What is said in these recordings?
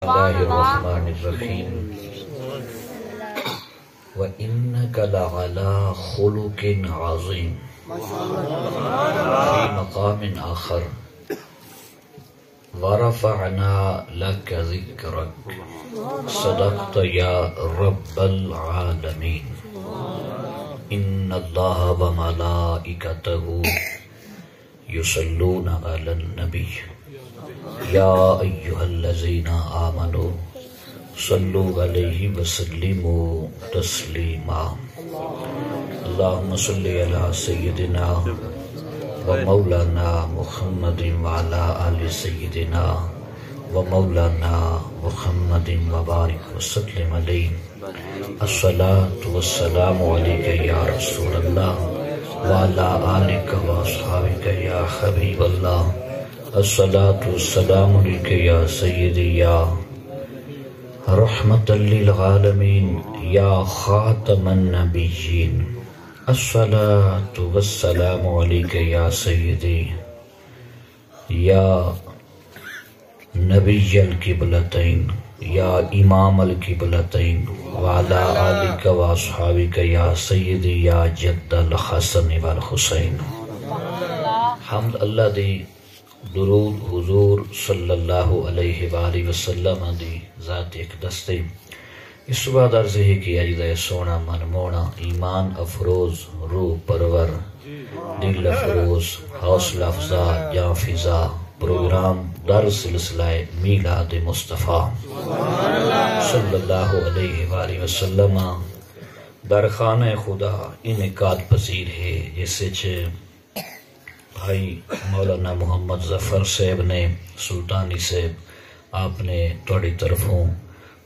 اللہ الرحمن الرحیم وَإِنَّكَ لَعَلَىٰ خُلُقٍ عَظِيمٍ فِي مقام آخر وَرَفَعْنَا لَكَ ذِكْرَكَ صدقت یا رب العالمین ان اللہ وملائکتہ یصلون علی النبی یا ایہا الذین آمنوا صلوا علیہ وسلموا تسلیما اللہم صلی علی سیدنا ومولانا محمد وعلی آل سیدنا ومولانا محمد وبارک وسلم علیہ الصلاة والسلام علیکہ یا رسول اللہ وعلی آلک واصحابک یا حبیب اللہ الصلاة والسلام علیکہ یا سیدی یا رحمت للعالمین یا خاتم النبیین الصلاة والسلام علیکہ یا سیدی یا نبی القبلتین یا امام القبلتین وعلا آلک واصحابک یا سیدی یا جد الحسن والحسین حمد اللہ دی درود حضور صلی اللہ علیہ وآلہ وسلم دی ذات ایک دستے اس صبح درز ہے کہ اجدہ سونا من مونا ایمان افروز روح پرور دل افروز حوصلہ افزا جان فضا پروگرام در سلسلہ میلاد مصطفیٰ صلی اللہ علیہ وآلہ وسلم در خانہ خدا انعقاد پذیر ہے جیسے چھے بھائی مولانا محمد ظفر صاحب نے سلطانی صاحب آپ نے توڑی طرفوں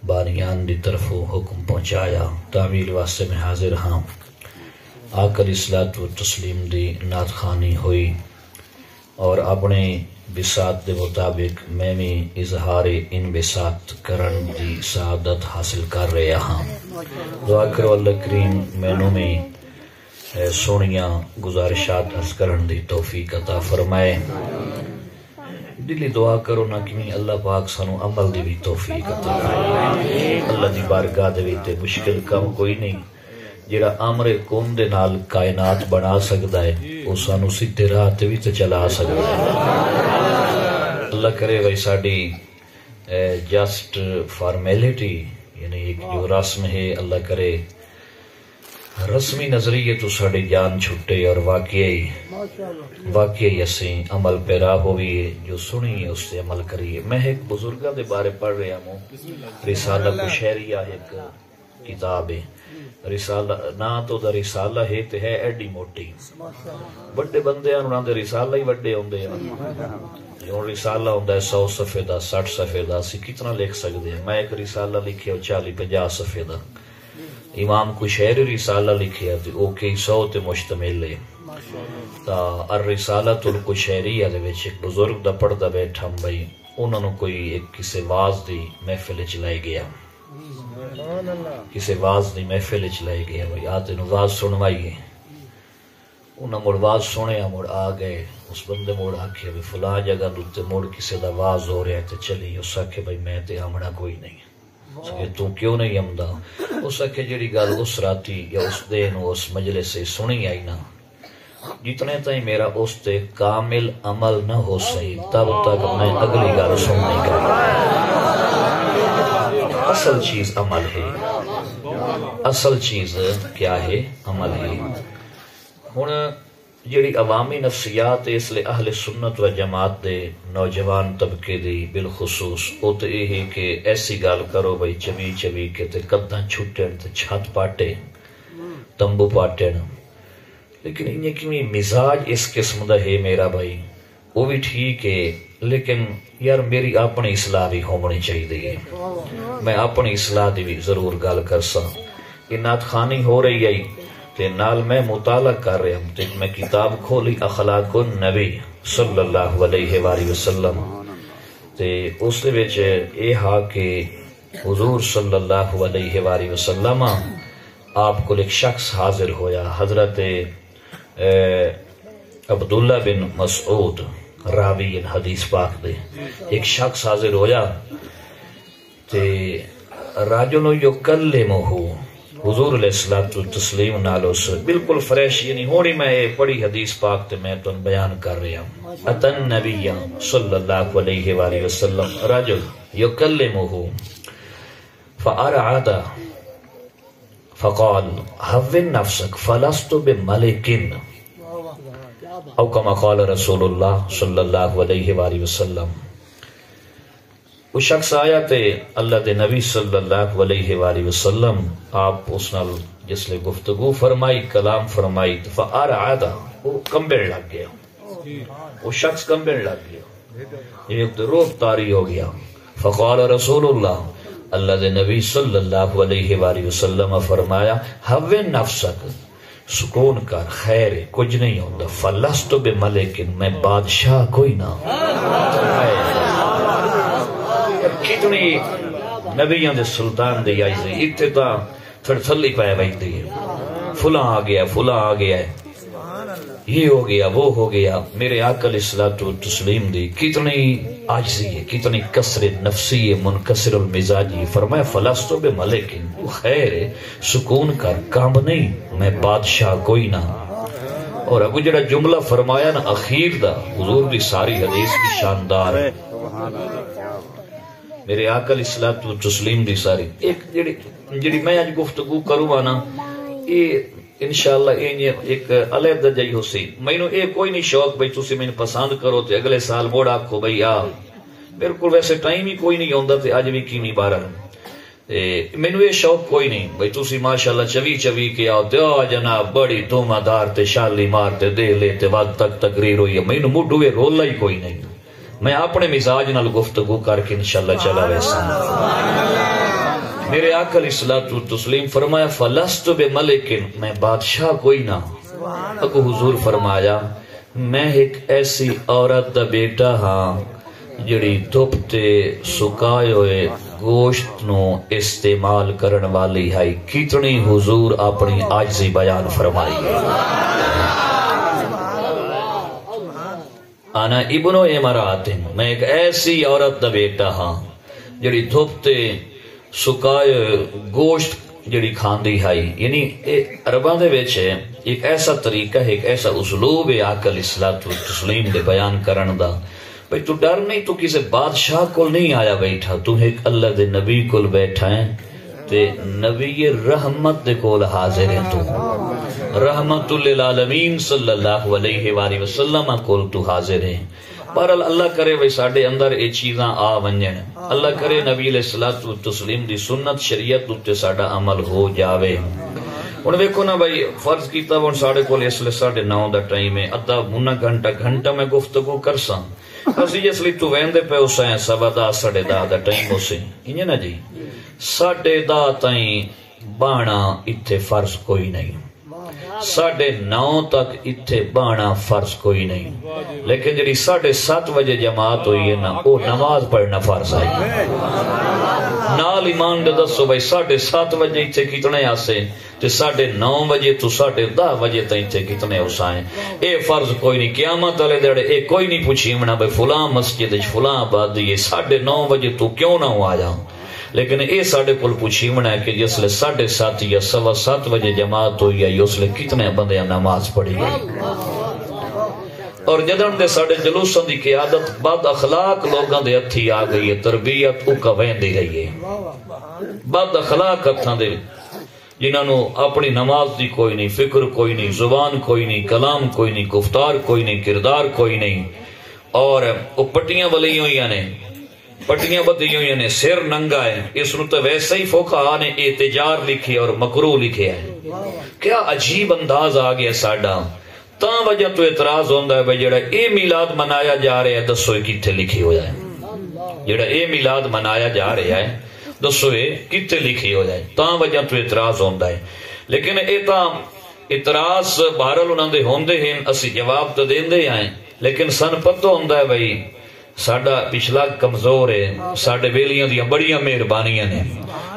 بانیان دی طرفوں حکم پہنچایا تعمیل واسطے میں حاضر ہاں آکر اصلاۃ و تسلیم دی نعت خوانی ہوئی اور اپنے بساط دے مطابق میں بھی اظہار ان بساط کرن دی سعادت حاصل کر رہے ہاں دعا کرو اللہ کریم مینوں میں سونیاں گزارشات عرض کرن دی توفیق عطا فرمائے دلی دعا کرو نہ کہ اللہ پاک سانو عمل دی بھی توفیق عطا فرمائے اللہ دی بارگاہ دے وچ مشکل کم کوئی نہیں جڑا امر کون دے نال کائنات بنا سکدا ہے او سانو سیدھے راہ تے وچ چلا سکدا ہے اللہ کرے وے ساڈی جسٹ فارمیلٹی یعنی ایک جو رسم ہے اللہ کرے رسمی نظریے تو ساڑی جان چھٹے اور واقعی اسیں عمل پیرا ہوئیے جو سنیے اس سے عمل کریے میں ایک بزرگہ دے بارے پڑھ رہا ہوں رسالہ کشہریہ ایک کتاب ہے رسالہ نا تو دا رسالہ ہے تے ہے ایڈی موٹی بڑے بندے ہیں انہوں نے رسالہ ہی بڑے ہوندے ہیں جو رسالہ ہوندہ ہے 100 صفحے دا 60 صفحے دا اسی کتنا لکھ سکتے ہیں میں ایک رسالہ لکھے 40-50 صفحے دا امام کشہری رسالہ لکھیا تھی او کئی 100 تے مشتمل ہے تا الرسالۃ الکشہریہ دے وچ ایک بزرگ دا پڑھدا بیٹھا بھائی انہوں نے کوئی ایک کسے واز دی محفل چلائے گیا کسے واز دی محفل چلائے گیا بھائی آتے نو واز سنوائیے انہوں مڑ واز سنے مڑ آ گئے اس بندے مڑ آکھے بھی فلاں جگہ دوتے مڑ کسے دا واز ہو رہا ہے تے چلی اس آکھے بھائی میں تے آمنا کوئی نہیں تو کیوں نہیں امدہ اس اکھے جڑی گل اس راتی یا اس دن اس مجلس سے سنی آئی نا جتنے تائیں میرا اس تے کامل عمل نہ ہو سہی تب تک میں اگلی گل سن نہیں کرتا اصل چیز عمل ہے اصل چیز کیا ہے عمل ہے ہن جڑی عوامی نفسیات اس لئے اہل سنت و جماعت دے نوجوان طبقے دی بالخصوص او تے یہ ہے کہ ایسی گال کرو بھئی چبی چبی کے تے قداں چھٹن تے چھت پاٹے تمبو پاٹن لیکن انہیں کی مزاج اس قسم دا ہے میرا بھائی وہ بھی ٹھیک ہے لیکن یار میری اپنی اصلاح بھی ہونی چاہیے میں اپنی اصلاح دی بھی ضرور گال کر سا یہ نعت خوانی ہو رہی ہے تے نال میں مطالعہ کر رہا ہوں تے میں کتاب کھولی اخلاق النبی صلی اللہ علیہ وآلہ وسلم تے اس دے وچ اے ہا کہ حضور صلی اللہ علیہ وآلہ وسلم آپ کو ایک شخص حاضر ہویا حضرت عبداللہ بن مسعود راوی حدیث پاک دے ایک شخص حاضر ہویا راجل یکلمہ حضور علیہ الصلوۃ والتسلیم نالو سے بالکل فریش، یعنی ہونی میں پڑھی حدیث پاک تے میں تن بیان کر رہا ہوں۔ اتن نبی صلی اللہ علیہ وآلہ وسلم رجل یکلمہ فارعد فقال هون نفسك فلست بملك او کما قال رسول اللہ صلی اللہ علیہ وآلہ وسلم۔ وہ شخص آیا تے اللہ دے نبی صلی اللہ علیہ وآلہ وسلم آپ اس نال جس لئے گفتگو فرمائی، کلام فرمائی، فارعد وہ کمبڑ لگ گیا، وہ شخص کمبڑ لگ گیا، ایک روح طاری ہو گیا۔ فقال رسول اللہ، اللہ دے نبی صلی اللہ علیہ وآلہ وسلم فرمایا ہون نفسک، سکون کر، خیر کچھ نہیں ہوتا، فلست بملک، میں بادشاہ کوئی نہ۔ کتنی نبیوں دے سلطان دے آئی سے اتتا تھڑی پائے بیٹھتی ہے، فلاں آ گیا، فلاں آ گیا ہے، یہ ہو گیا، وہ ہو گیا۔ میرے آقا علیہ الصلوۃ والتسلیم دی کتنی عاجزی ہے، کتنی کسر نفسی ہے، منکسر المزاجی۔ فرمایا فلست بملک، خیر ہے، سکون کر، کام نہیں، میں بادشاہ کوئی نہ۔ اور اگو جڑا جملہ فرمایا نا اخیر دا، حضور دی ساری حدیث بھی شاندار ہے۔ میرے آقا علیہ الصلوۃ والتسلیم دی ساری ایک جڑی میں آج گفتگو کروں نا، یہ انشاءاللہ ایک علیحدہ جائی ہو سی، میں نو ایک کوئی نہیں شوق بھئی تسی میں پسند کرو تے اگلے سال موڑ آکھو بھئی آ، بالکل ویسے ٹائم ہی کوئی نہیں ہوندہ تے آج بھی کیمی بارہ میں نو یہ شوق کوئی نہیں بھئی تسی ماشاءاللہ چوی کے آؤ تے آ جناب بڑی دومہ دار تے شالی مار تے دے لے تے وقت تک تقریر ہوئی ہے، میں نو مڈوے رولا ہی کوئی نہیں، میں اپنے مزاج نال گفتگو کر کے انشاءاللہ چلا ویسا۔ میرے آقا علیہ الصلوۃ والتسلیم فرمایا فلست بملک، میں بادشاہ کوئی نہ۔ اگو حضور فرمایا میں ایک ایسی عورت دا بیٹا ہاں جڑی دھوپ تے سکائے ہوئے گوشت نو استعمال کرن والی ہے۔ کتنی حضور اپنی عاجزی بیان فرمائی۔ انا ابن امرات، میں ایک ایسی عورت دا بیٹا ہاں جڑی دھوپ تے سکائے گوشت جڑی کھاندی ہے، یعنی عرباں دے وچ ایک ایسا طریقہ ہے، ایک ایسا اسلوب ہے آقا علیہ الصلوۃ والتسلیم دے بیان کرن دا، بھئی تو ڈر نہیں، تو کسی بادشاہ کول نہیں آیا بیٹھا، تو ایک اللہ دے نبی کول بیٹھا ہے تے نبی رحمت دے کول حاضر ہے، تو رحمت للعالمین صلی اللہ علیہ وآلہ وسلم کول تو حاضر ہے۔ بہرحال اللہ کرے وہی ساڑھے اندر اے چیزاں آ ونجن، اللہ کرے نبی علیہ الصلوۃ والتسلیم دی سنت شریعت تے ساڑھا عمل ہو جاوے۔ ان دیکھو نا بھائی فرض کیتا وہ ساڑھے کول اس لئے 9:30 دا ٹائم ہے، ادھا مونا گھنٹہ میں گفتگو کرساں، اسی جس لئے تو ویندے پہ اسے ہیں 10:15 10:30 دا ٹائم اسے انجھے نا جی 10:30 تائیں بانا اتھے فرض کوئی نہیں، 9:30 تک اتھے بانا فرض کوئی نہیں، لیکن جڑی 7:30 بجے جماعت ہوئی ہے نا وہ نماز پڑھنا فرض آئی۔ نال ایمان دے دسو بھائی 7:30 بجے اتھے کتنے آسے تے 9:30 بجے تو 10:30 بجے تک اتھے کتنے اسائیں، اے فرض کوئی نہیں۔ قیامت والے دڑے اے کوئی نہیں پوچھی منا بھائی فلاں مسجد فلاں آبادی 9:30 بجے تو کیوں نہ ہو آیا، لیکن اے ساڑھے کل پوچھی منا ہے کہ جس لئے 7:30 یا 7:15 بجے جماعت ہوئی ہے اس لئے کتنے بندے نماز پڑھی گئی۔ اور جدن دے ساڑھے جلوسوں دی قیادت بد اخلاق لوگاں دے ہتھی آ گئی ہے، تربیت اوکا ویندی گئی ہے، بد اخلاق ہتھاں دے جنہاں نو اپنی نماز دی کوئی نہیں، فکر کوئی نہیں، زبان کوئی نہیں، کلام کوئی نہیں، گفتار کوئی نہیں، کردار کوئی نہیں، اور وہ پٹیاں بلی ہوئی نے، پٹیاں بدی ہوئی نے، سر ننگا ہے، اس نو تو ویسے ہی فقہاء نے اعتجار لکھے اور مکروہ لکھے ہیں۔ کیا عجیب انداز آ گیا ساڈا، تاں وجہ تو اعتراض ہوندہ ہے بھئی جڑا اے میلاد منایا جا رہا ہے دسو کتھے لکھی ہو جائے، جڑا اے میلاد منایا جا رہا ہے دسو کتھے لکھی ہو جائے، تاں وجہ تو اعتراض ہوندہ ہے۔ لیکن اے تاں اعتراض بہرحال انہاں دے ہوندے ہیں، اسی جواب تو دیندے ہیں، لیکن سن پتہ ہوندہ ہے بھئی ساڑھا پچھلا کمزور ہے، ساڑھے ویلیاں دیاں بڑیاں مہربانیاں نے۔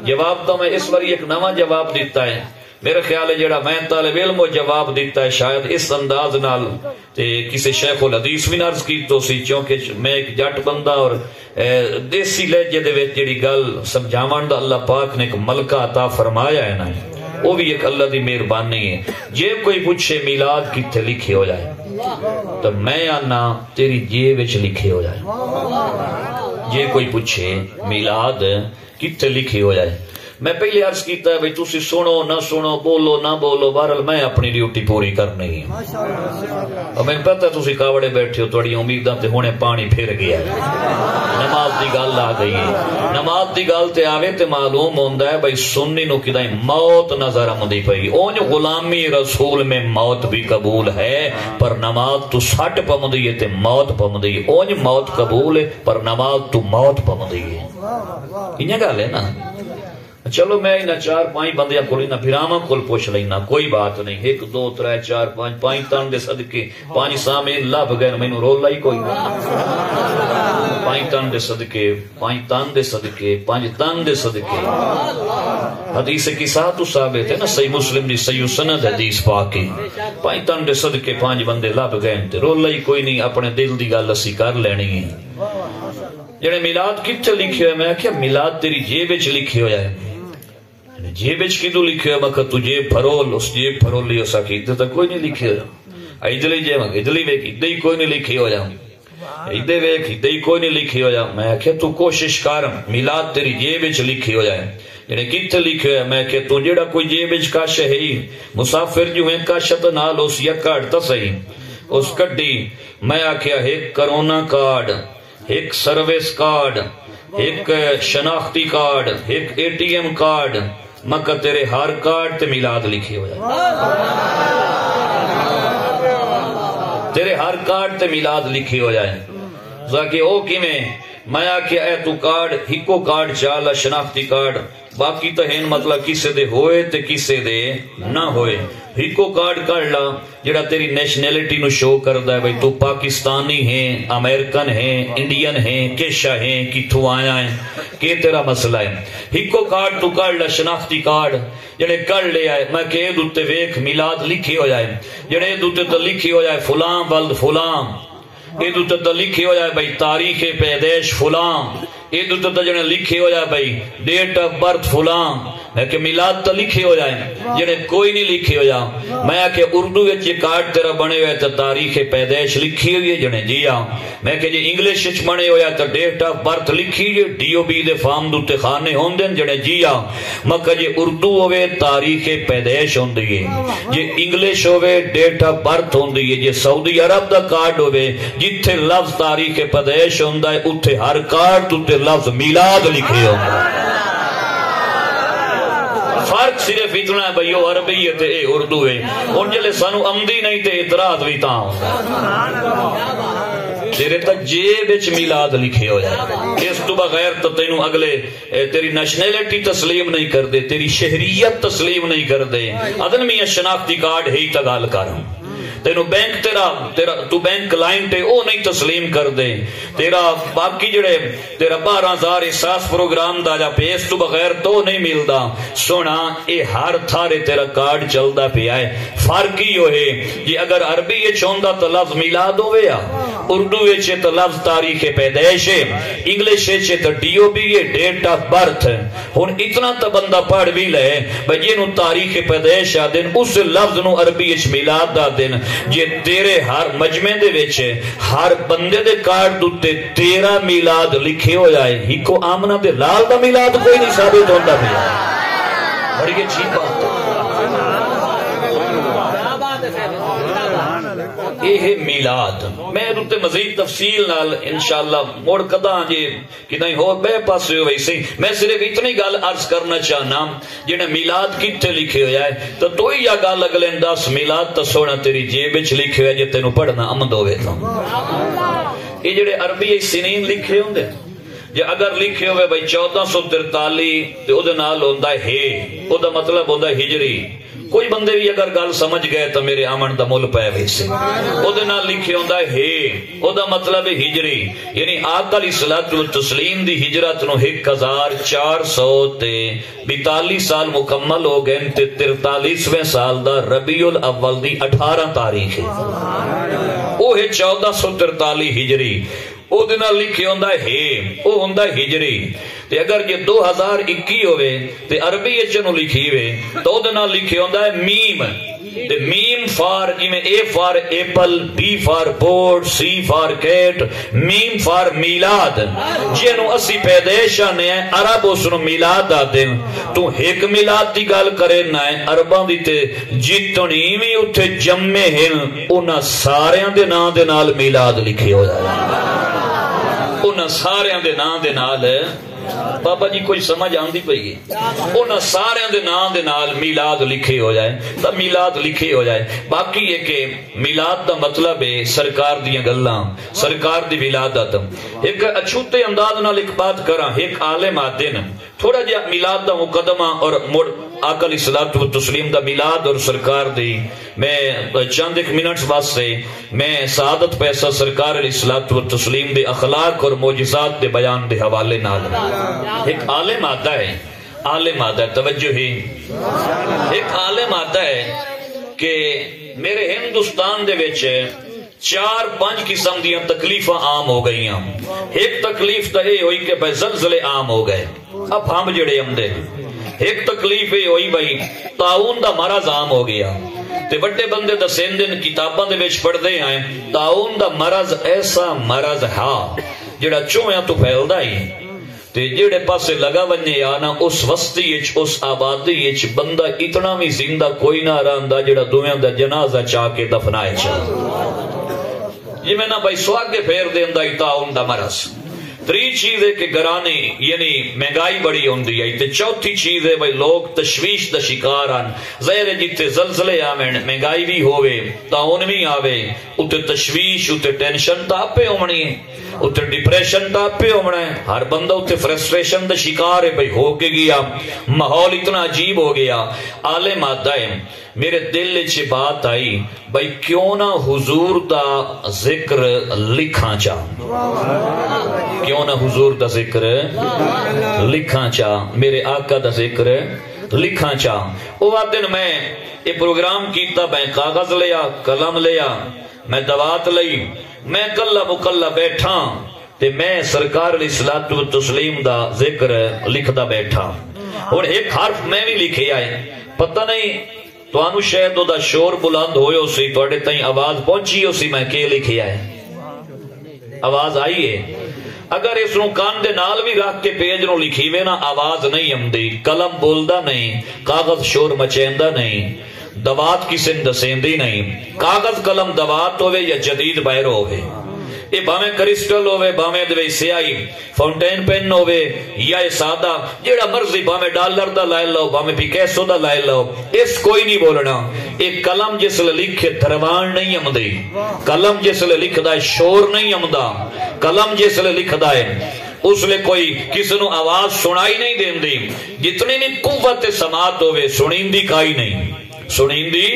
جواب تو میں اس بار ایک نواں جواب دیتا ہے، میرا خیال ہے جڑا میں طالب علم و جواب دیتا ہے شاید اس انداز نال تے کسی شیخ الحدیث بھی نرز کی تو سی، چونکہ میں ایک جٹ بندہ اور دیسی لہجے دے وچ جڑی گل سمجھاون دا اللہ پاک نے ایک ملکہ عطا فرمایا ہے نا، وہ بھی ایک اللہ دی مہربانی ہے۔ جے کوئی پوچھے میلاد کتھے لکھے ہو جائے تو میں آنا تیری جیب وچ لکھے ہو جائے۔ جے کوئی پوچھے میلاد کتھے لکھے ہو جائے، میں پہلے عرض کیتا ہے بھئی تسی سنو نہ سنو، بولو نہ بولو، بہرحال میں اپنی ڈیوٹی پوری کرنی ہے۔ اور میں پتہ تسی کاوڑے بیٹھے ہو، تھوڑی امیداں تے ہونے پانی پھر گیا ہے، نماز دی گل آ گئی ہے۔ نماز دی گل تے آوے تے معلوم ہوندا ہے بھئی سنی نو کدائیں موت نظر آمدی پئی، اونج غلامی رسول میں موت بھی قبول ہے پر نماز تو سٹ پوندی ہے تے موت پوندی ہے، اونج موت قبول ہے پر نماز تو موت پوندی ہے۔ انہاں گل ہے نا۔ چلو میں انہاں 4-5 بندیاں کول نہ پھراواں کول پوچھ لینا، کوئی بات نہیں، 1 2 3 4 5 5 تن دے صدقے 5 سامنے لب گئے، مینوں رولا ہی کوئی نہیں۔ 5 تن دے صدقے 5 تن دے صدقے 5 تن دے صدقے، حدیث کی ساتھ ثابت ہے نا، صحیح مسلم دی صحیح سند حدیث پاک کی، 5 تن دے صدقے 5 بندے لب گئے تے رولا ہی کوئی نہیں، اپنے دل دی گل اسی کر لینی ہے۔ جڑے میلاد کتھے لکھے ہوئے، میں کہیا میلاد تیری جیب وچ لکھے ہویا ہے۔ جیب وچ کدوں لکھے ہوئے، میں تو جیب پھرول، اس جیب پھرولی اس آکھی ادھر تک کوئی نہیں لکھے ہویا، ادھلی جیب ادھلی ویکھ ادھر ہی کوئی نہیں لکھے ہویا، ادھر ویکھ ادھر ہی کوئی نہیں لکھے ہویا۔ میں کہیا تو کوشش کر میلاد تیری جیب وچ لکھے ہویا ہے، یعنی کتھے لکھے ہویا؟ میں کہ تو جڑا کوئی جیب وچ کش ہے مسافر جو ہے کشت نال اس یا کٹ تا صحیح اس کڈی۔ میں آکھیا ایک کرونا کارڈ، ایک سروس کارڈ، ایک شناختی کارڈ، ایک ATM کارڈ، مکہ تیرے ہر کارڈ تے میلاد لکھے ہو جائے، تیرے ہر کارڈ تے میلاد لکھے ہو جائے۔ زاکہ او کی میں آکھیا اے تو کارڈ ہکو کارڈ چالا شناختی کارڈ، باقی تو ہیں مطلب کسے دے ہوئے تے کسے دے نہ ہوئے، ہکو کارڈ کر لا جڑا تیری نیشنلٹی نو شو کردا ہے بھئی تو پاکستانی ہیں، امریکن ہیں، انڈین ہیں، کیشا ہیں، کتھوں آیا ہے، کہ تیرا مسئلہ ہے۔ ہکو کارڈ تو کر لا شناختی کارڈ جڑے کر لے آئے، میں کہ دوتے ویکھ میلاد لکھی ہو جائے، جڑے دوتے تو لکھی ہو جائے فلاں ولد فلاں، یہ دوتے تو لکھی ہو جائے بھئی تاریخ پیدائش فلاں، یہ دوتے تو جڑے لکھی ہو جائے بھئی ڈیٹ آف برتھ فلاں، میں کہ میلاد تو لکھی ہو جائے، جڑے کوئی نہیں لکھی ہو جائے۔ میں کہ اردو وچ یہ کارڈ تیرا بنے ہوئے تو تاریخ پیدائش لکھی ہوئی ہے جڑے جی ہاں، میں کہ جی انگلش وچ بنے ہوئے تو ڈیٹ آف برتھ لکھی ہے، DOB دے فارم دوتے خانے ہوندے جڑے جی ہاں، میں کہ جی اردو ہوئے تاریخ پیدائش ہوندی ہے، جی انگلش ہوئے ڈیٹ آف برتھ ہوندی ہے، جی سعودی عرب دا کارڈ ہوئے جتھے لفظ تاریخ پیدائش ہوندا ہے اتھے ہر کارڈ تے لفظ میلاد لکھے ہوندا ہے۔ فرق صرف اتنا ہے بھئی وہ عربی ہے تے اے اردو ہے، ان جلے سانو امدی نہیں تے اعتراض بھی تاں ہوندا تیرے تک جیب وچ میلاد لکھے ہو جائے، اس تو بغیر تو تینوں اگلے تیری نیشنلٹی تسلیم نہیں کر دے، تیری شہریت تسلیم نہیں کر دے، ادن میاں شناختی کارڈ ہی تا گل کر، تینوں بینک تیرا تو بینک کلائنٹ ہے او نہیں تسلیم کر دے، تیرا باقی جڑے تیرا 12,000 احساس پروگرام دا جا پیس تو بغیر تو نہیں ملدا، سونا اے ہر تھارے تیرا کارڈ چلدا پیا ہے۔ فرق ہی ہوئے جی اگر عربی وچ ہوندا تو لفظ میلاد ہوئے، اردو وچ تو لفظ تاریخ پیدائش ہے، انگلش وچ تو DOB ہے ڈیٹ آف برتھ۔ ہن اتنا تو بندہ پڑھ بھی لے بھئی جنوں تاریخ پیدائش آ دین اس لفظ نو عربی وچ میلاد دا دین، جے تیرے ہر مجمع دے وچ ہر بندے دے کارڈ دوتے تیرا میلاد لکھے ہو جائے، ہکو آمنہ دے لال دا میلاد کوئی نہیں ثابت ہوتا پیا، بڑی اچھی بات یہ میلاد۔ میں دوتے مزید تفصیل نال انشاءاللہ موڑ کداں جی کہ نہیں ہو بے پاسے ہوئی سی، میں صرف اتنی گل عرض کرنا چاہنا جنہیں میلاد کتے لکھے ہویا ہے تو ہی یا گل اگلے 10 میلاد تو سونا تیری جیب وچ لکھے ہوئے جے تینوں پڑھنا امد ہوئے تو یہ جڑے عربی سنین لکھے ہوندے جے اگر لکھے ہوئے بھائی 1443 تے او دے نال ہوندا ہے او دا مطلب ہوندا ہجری. کوئی بندے بھی اگر گل سمجھ گئے تو میرے آمن دا مل پے ویسے او دے نال لکھے ہوندا ہے او دا مطلب ہے ہجری. یعنی آقا علیہ الصلوۃ والتسلیم دی ہجرت نو 1442 سال مکمل ہو گئے تے 43ویں سال دا ربیع الاول دی 18 تاریخ ہے. او ہے 1443 ہجری. او دے نال لکھے ہوندا ہے او ہوندا ہجری. تے اگر یہ 2021 ہوئے تے عربی اچ نو لکھی ہوئے تو دے نال لکھے ہوندا ہے میم. تے میم فار جویں A for apple, B for board, C for cat, میم فار میلاد. جنوں اسی پیدائش آنے ہیں عرب اس نو میلاد آتے ہیں. تو ایک میلاد دی گل کرے نہ ہے عرباں دی تے جتنی وی اوتھے جمے ہیں انہاں ساریاں دے نام دے نال میلاد لکھے ہو جائے. انہاں ساریاں دے نام دے نال بابا جی کوئی سمجھ آندی پئی ہے انہاں سارے دے نام دے نال میلاد لکھے ہو جائے تا میلاد لکھے ہو جائے. باقی یہ کہ میلاد دا مطلب ہے سرکار دیاں گلاں، سرکار دی ولادت. ایک اچھوتے انداز نال ایک بات کراں، ایک عالم آدن تھوڑا جہا میلاد دا مقدمہ اور مڑ آقا علیہ الصلوۃ والتسلیم دا میلاد اور سرکار دی میں چند ایک منٹس واسطے میں سعادت پیسہ سرکار علیہ الصلوۃ والتسلیم دے اخلاق اور معجزات دے بیان دے حوالے نال. ایک عالم آتا ہے، عالم آتا ہے، توجہ ہی، ایک عالم آتا ہے کہ میرے ہندوستان دے وچ 4-5 قسم دیاں تکلیفاں عام ہو گئی ہیں. ایک تکلیف تو یہ ہوئی کہ بھائی زلزلے عام ہو گئے، اب ہم جڑے آمدے. ایک تکلیف یہ ہوئی بھائی طاعون دا مرض عام ہو گیا. تے بڑے بندے دسیندن کتاباں دے وچ پڑھدے ہیں طاعون دا مرض ایسا مرض ہے جڑا چوہیاں تو پھیلدا ہی تے جڑے پاسے لگا ونجے یا نا اس وسطی وچ اس آبادی وچ بندہ اتنا بھی زندہ کوئی نہ رہندا جڑا دوویں دا جنازہ چا کے دفنائے چا. جی میں نا بھائی سواگے پھیر دیندا طاعون دا مرض. 3 چیز ہے کہ گرانے یعنی مہنگائی بڑی ہوندی ہے. تے چوتھی چیز ہے بھائی لوگ تشویش دا شکار ہیں. ظاہر جتے زلزلے آویں مہنگائی بھی ہوے طاعون بھی آوے اتے تشویش اتے ٹینشن تا پہ ہونی ہے، اتے ڈپریشن تا پہ ہونا ہے. ہر بندہ اتے فرسٹریشن دا شکار ہے بھائی ہو کے گیا ماحول اتنا عجیب ہو گیا. عالم آتا ہے میرے دل وچ بات آئی بھائی کیوں نہ حضور دا ذکر لکھاں چا، کیوں نہ حضور دا ذکر لکھاں چا، میرے آقا دا ذکر لکھاں چا. او دن میں یہ پروگرام کیتا میں کاغذ لیا قلم لیا میں دوات لئی میں کلا مکلا بیٹھا تے میں سرکار علیہ الصلوۃ والتسلیم دا ذکر لکھدا بیٹھا. اور ایک حرف میں بھی لکھے آئے پتہ نہیں تو شاید دا شور بلند ہوئے سی توڑے تائیں آواز پہنچی ہو سی میں کہ لکھے آئے آواز آئی ہے. اگر اس نو کان دے نال بھی رکھ کے پیج نو لکھی وے نا آواز نہیں آمدی، قلم بولدا نہیں، کاغذ شور مچیندا نہیں، دوات کسی نے دسیندی نہیں. کاغذ قلم دوات ہوئے یا جدید بائرو ہوئے، یہ باویں کرسٹل ہوئے باویں دوے سیائی فاؤنٹین پین ہوئے یا سادہ جیڑا مرضی باویں ڈالر دا لائے لو باویں پیکیسو دا لائے لو، اس کوئی نہیں بولنا. ایک قلم جس لئے لکھے دروان نہیں امدی، قلم جس لئے لکھ دا ہے شور نہیں امدہ، قلم جس لئے لکھ دا ہے اس لئے کوئی کسی نو آواز سنائی نہیں دین دی. جتنی بھی قوت سماعت ہوئے سنین دی کائی نہیں، سنین دی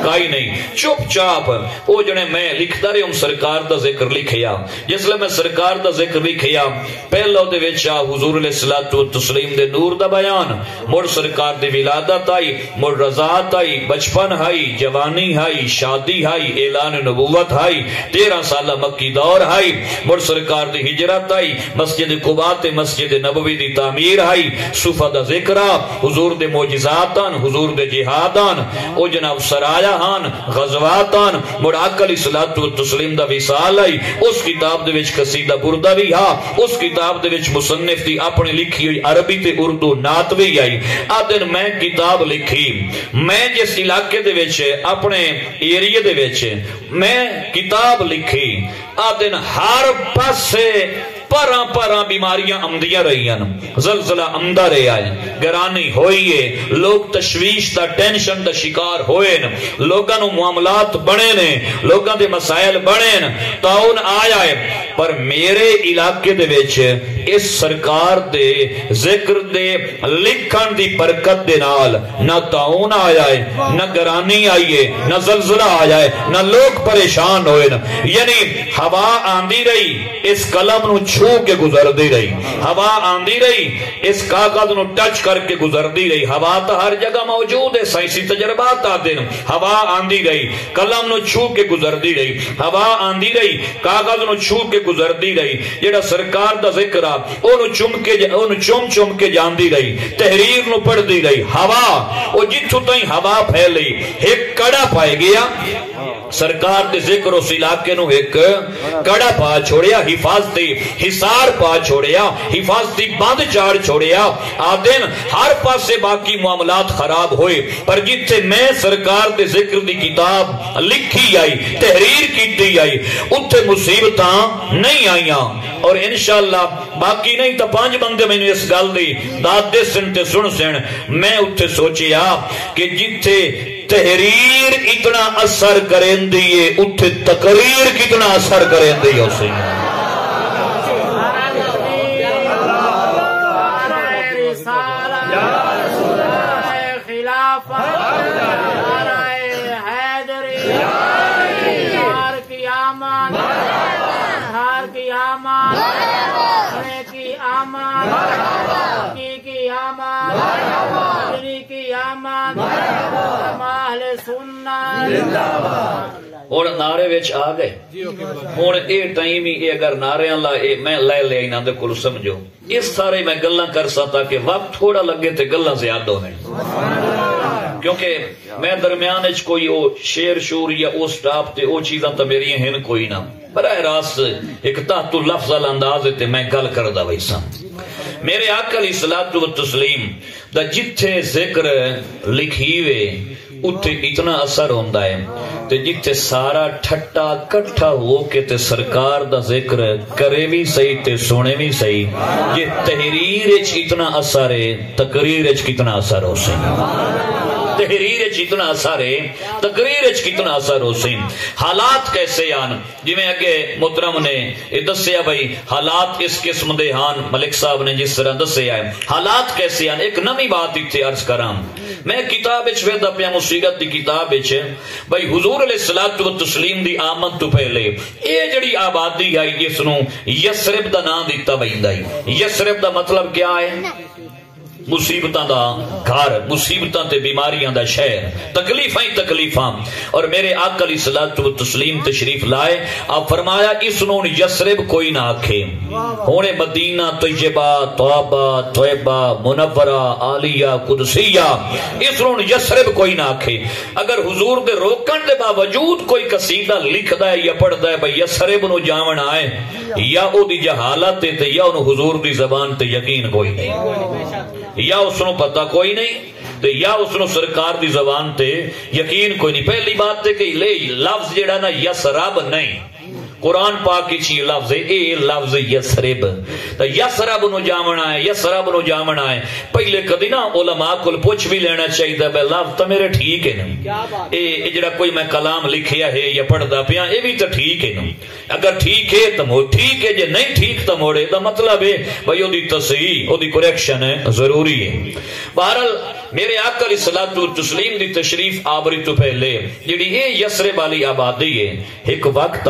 کائی نہیں. چپ چاپ او جنے میں لکھتا رہی ہوں سرکار دا ذکر لکھیا. جس لئے میں سرکار دا ذکر لکھیا پہلو دے وچا حضور علیہ الصلوۃ والتسلیم دے نور دا بیان، مڑ سرکار دی ولادت آئی، مڑ رضاعت آئی، بچپن آئی، جوانی آئی، شادی آئی، اعلان نبوت آئی، 13 سالہ مکی دور آئی، مڑ سرکار دی ہجرت آئی، مسجد قباء تے مسجد نبوی دی تعمیر آئی، صوفہ دا ذکر حضور دے معجزاتان، حضور دے جہادان، او جناب سرایا ہان غزواتان، مڑ آقا علیہ الصلوۃ والتسلیم دا وصال آئی. اس کتاب دے وچ قصیدہ بردہ بھی ہا، اس کتاب دے وچ مصنف دی اپنی لکھی ہوئی عربی تے اردو نعت بھی آئی. آدن میں کتاب لکھی میں جس علاقے دے وچ اپنے ایریے دے وچ میں کتاب لکھی آدن ہر پاسے پاراں پاراں بیماریاں آمدیاں رہیاں، زلزلہ آمدا رہا ہے، گرانی ہوئی ہے، لوگ تشویش دا ٹینشن دا شکار ہوئے، لوگاں نو معاملات بنے نے، لوگاں دے مسائل بنے، تعاون آیا ہے، پر میرے علاقے دے وچ اس سرکار دے ذکر دے لکھن دی برکت دے نال نہ تعاون آیا ہے، نہ گرانی آئی ہے، نہ زلزلہ آیا ہے، نہ لوگ پریشان ہوئے، یعنی ہوا آندی رہی اس قلم نو چھو کے گزر دی رہی، ہوا آندی رہی اس کاغذ نو ٹچ کر کے گزر دی رہی، ہوا تو ہر جگہ موجود ہے، سائنسی تجربات آتے ہیں، ہوا آندی رہی قلم نو چھو کے گزر دی رہی، ہوا آندی رہی کاغذ نو چھو کے گزر دی رہی، جڑا سرکار دا ذکر آ اونو چم کے جاندی رہی، تحریر نو پڑھ دی رہی، ہوا او جتھوں تائیں ہوا پھیلی ایک کڑا پائے گیا، سرکار دے ذکر اس علاقے نو ایک کڑا پا چھوڑیا، حفاظتی حصار پا چھوڑیا، حفاظتی بند چاڑ چھوڑیا، آدن ہر پاس سے باقی معاملات خراب ہوئے، پر جتھے میں سرکار دے ذکر دی کتاب لکھی آئی، تحریر کی آئی، اتھے مصیبتاں نہیں آئیاں، اور انشاءاللہ باقی نہیں تا 5 بندے میں نے اس گل دی داد دے سنتے سن سن، میں اتھے سوچیا کہ جتھے تحریر اتنا اثر کریں دیئے اتھے تقریر کتنا اثر کریں دیئے اسے اور نعرے ویچ آ گئے اور اے ٹائمی اے اگر نعرے اللہ میں لے لے اینا دے کل سمجھو اس سارے میں گلہ کر سکتا کہ وقت تھوڑا لگے تھے گلہ زیادہ ہونے کیونکہ میں درمیان اچھ کوئی او شیر شور یا او سٹاپ تے او چیزاں تا میری ہیں کوئی نہ براہ راست ایک تحت لفظ الانداز تے میں گل کردہ ویسا میرے آقا علیہ الصلوۃ والتسلیم دا جتھے ذکر لکھیوے اتھے اتنا اثر ہوندہ ہے تے جتھے سارا ٹھٹا کٹھا ہو کے تے سرکار دا ذکر کرے بھی صحیح تے سونے بھی صحیح یہ تحریر اچھ اتنا اثر ہے تقریر اچھ کتنا اثر ہو سکتا تحریر جتنا اثر ہے تقریر کتنا اثر ہو سی حالات کیسے آن جی میں اگے محترم نے دسیا بھائی حالات اس قسم دے ہان ملک صاحب نے جس طرح دسیا ہے حالات کیسے آن ایک نمی بات اتھے عرض کرام میں کتاب اچھ ویدہ پیا مصیغت دی کتاب اچھ بھائی حضور علیہ الصلوۃ والتسلیم دی آمد تو پہلے اے جڑی آبادی آئی جس نو یسرب دا نام دیتا بھائی یسرب دا مطلب کیا ہے مصیبتاں دا گھر مصیبتاں تے بیماریاں دا شہر تکلیفاں ہی تکلیفاں اور میرے آقا علیہ الصلوۃ والتسلیم تشریف لائے آپ فرمایا اس نون یسرب کوئی نہ آکھے ہونے مدینہ طیبہ طابہ طیبہ منورہ عالیہ قدسیہ اس نون یسرب کوئی نہ آکھے اگر حضور دے روکن دے باوجود کوئی قصیدہ لکھ دا ہے یا پڑھ دا ہے بھئی یسرب نو جاون آئے یا او دی جہالت تے یا انہوں حضور دی زبان تے یقین کوئی نہیں یا اس نو پتہ کوئی نہیں تو یا اس نو سرکار دی زبان تے یقین کوئی نہیں پہلی بات تے کہ لے لفظ جڑا نا یسرب نہیں قرآن پاک کی چیز لفظ ہے اے لفظ یسرب تو یسرب نو جامنا ہے یسرب نو جامنا ہے پہلے کدی نا علماء کل پوچھ بھی لینا چاہیے بے لفظ تو میرے ٹھیک ہے نا اے جڑا کوئی میں کلام لکھیا ہے یا پڑھ دا پیا اے بھی تو ٹھیک ہے نا اگر ٹھیک ہے تو ٹھیک ہے جے نہیں ٹھیک تو موڑے دا مطلب ہے بھئی او دی تصحیح او دی کریکشن ہے ضروری ہے بہرحال میرے آقا علیہ الصلوۃ والتسلیم دی تشریف آوری تو پہلے جڑی اے یسرب والی آبادی ہے ایک وقت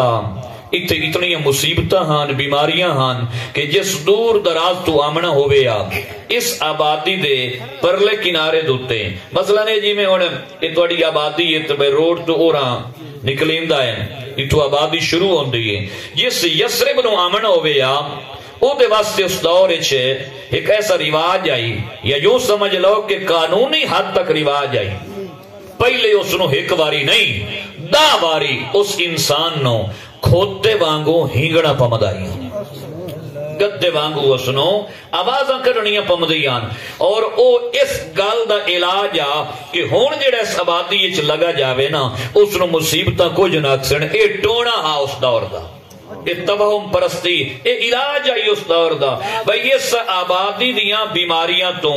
اتنی مصیبتاں ہاں بیماریاں ہاں کہ جس دور دراز تو آمنا ہوئے اس آبادی دے پرلے کنارے دوتے مثلا نے جی میں ہونے اتوڑی آبادی ہے تو بے روڈ تو اور نکلیندہ ہے اتو آبادی شروع ہوں دی ہے جس یسرب نو آمنا ہوئے او دے واسطے اس دور چھے ایک ایسا رواج آئی یا یوں سمجھ لو کہ قانونی حد تک رواج آئی پہلے اس نو ایک واری نہیں دا واری اس انسان نو کھوتے وانگو ہینگڑا پمدائیاں گدے وانگو اسنو آوازاں کرنیاں پمدائیاں اور او اس گل دا علاج آ کہ ہون جڑا اس آبادی اچ لگا جاوے نا اس نو مصیبتاں کچھ نہ اکسن اے ٹونا ہا اس دور دا یہ توہم پرستی یہ علاج آئی اس دور دا بھئی اس آبادی دیاں بیماریاں تو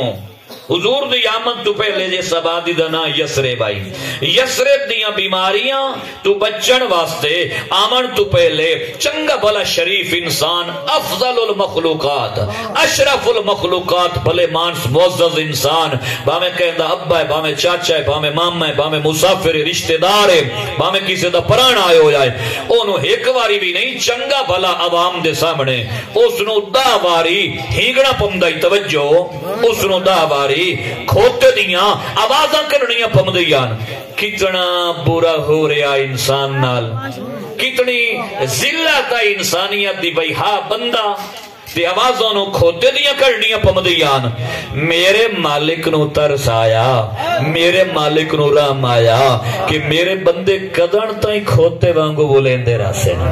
حضور دی آمد تو پہلے جس آبادی دا نا یسرب آئی یسرب دیاں بیماریاں تو بچن واسطے آمن تو پہلے چنگا بھلا شریف انسان افضل المخلوقات اشرف المخلوقات بھلے مانس معزز انسان باہمیں کہندہ ابا ہے باہمیں چاچا ہے باہمیں ماما ہے باہمیں مسافر ہے رشتہ دار ہے باہمیں کسی دا پران آئے ہو جائے انہوں ایک واری بھی نہیں چنگا بھلا عوام دے سامنے اس نو دا واری ہینگڑا پمدائی توجہ اس نو دا واری کھوتے دیاں آوازاں کرنیاں پمدیاں کتنا برا ہو رہا انسان نال کتنی ذلت ہے انسانیت دی بھئی ہاں بندہ تے آوازوں نو کھوتے دیاں کرنیاں پمدیاں میرے مالک نو ترس آیا میرے مالک نو رام آیا کہ میرے بندے قدر تائیں کھوتے وانگو بولیں دے راسن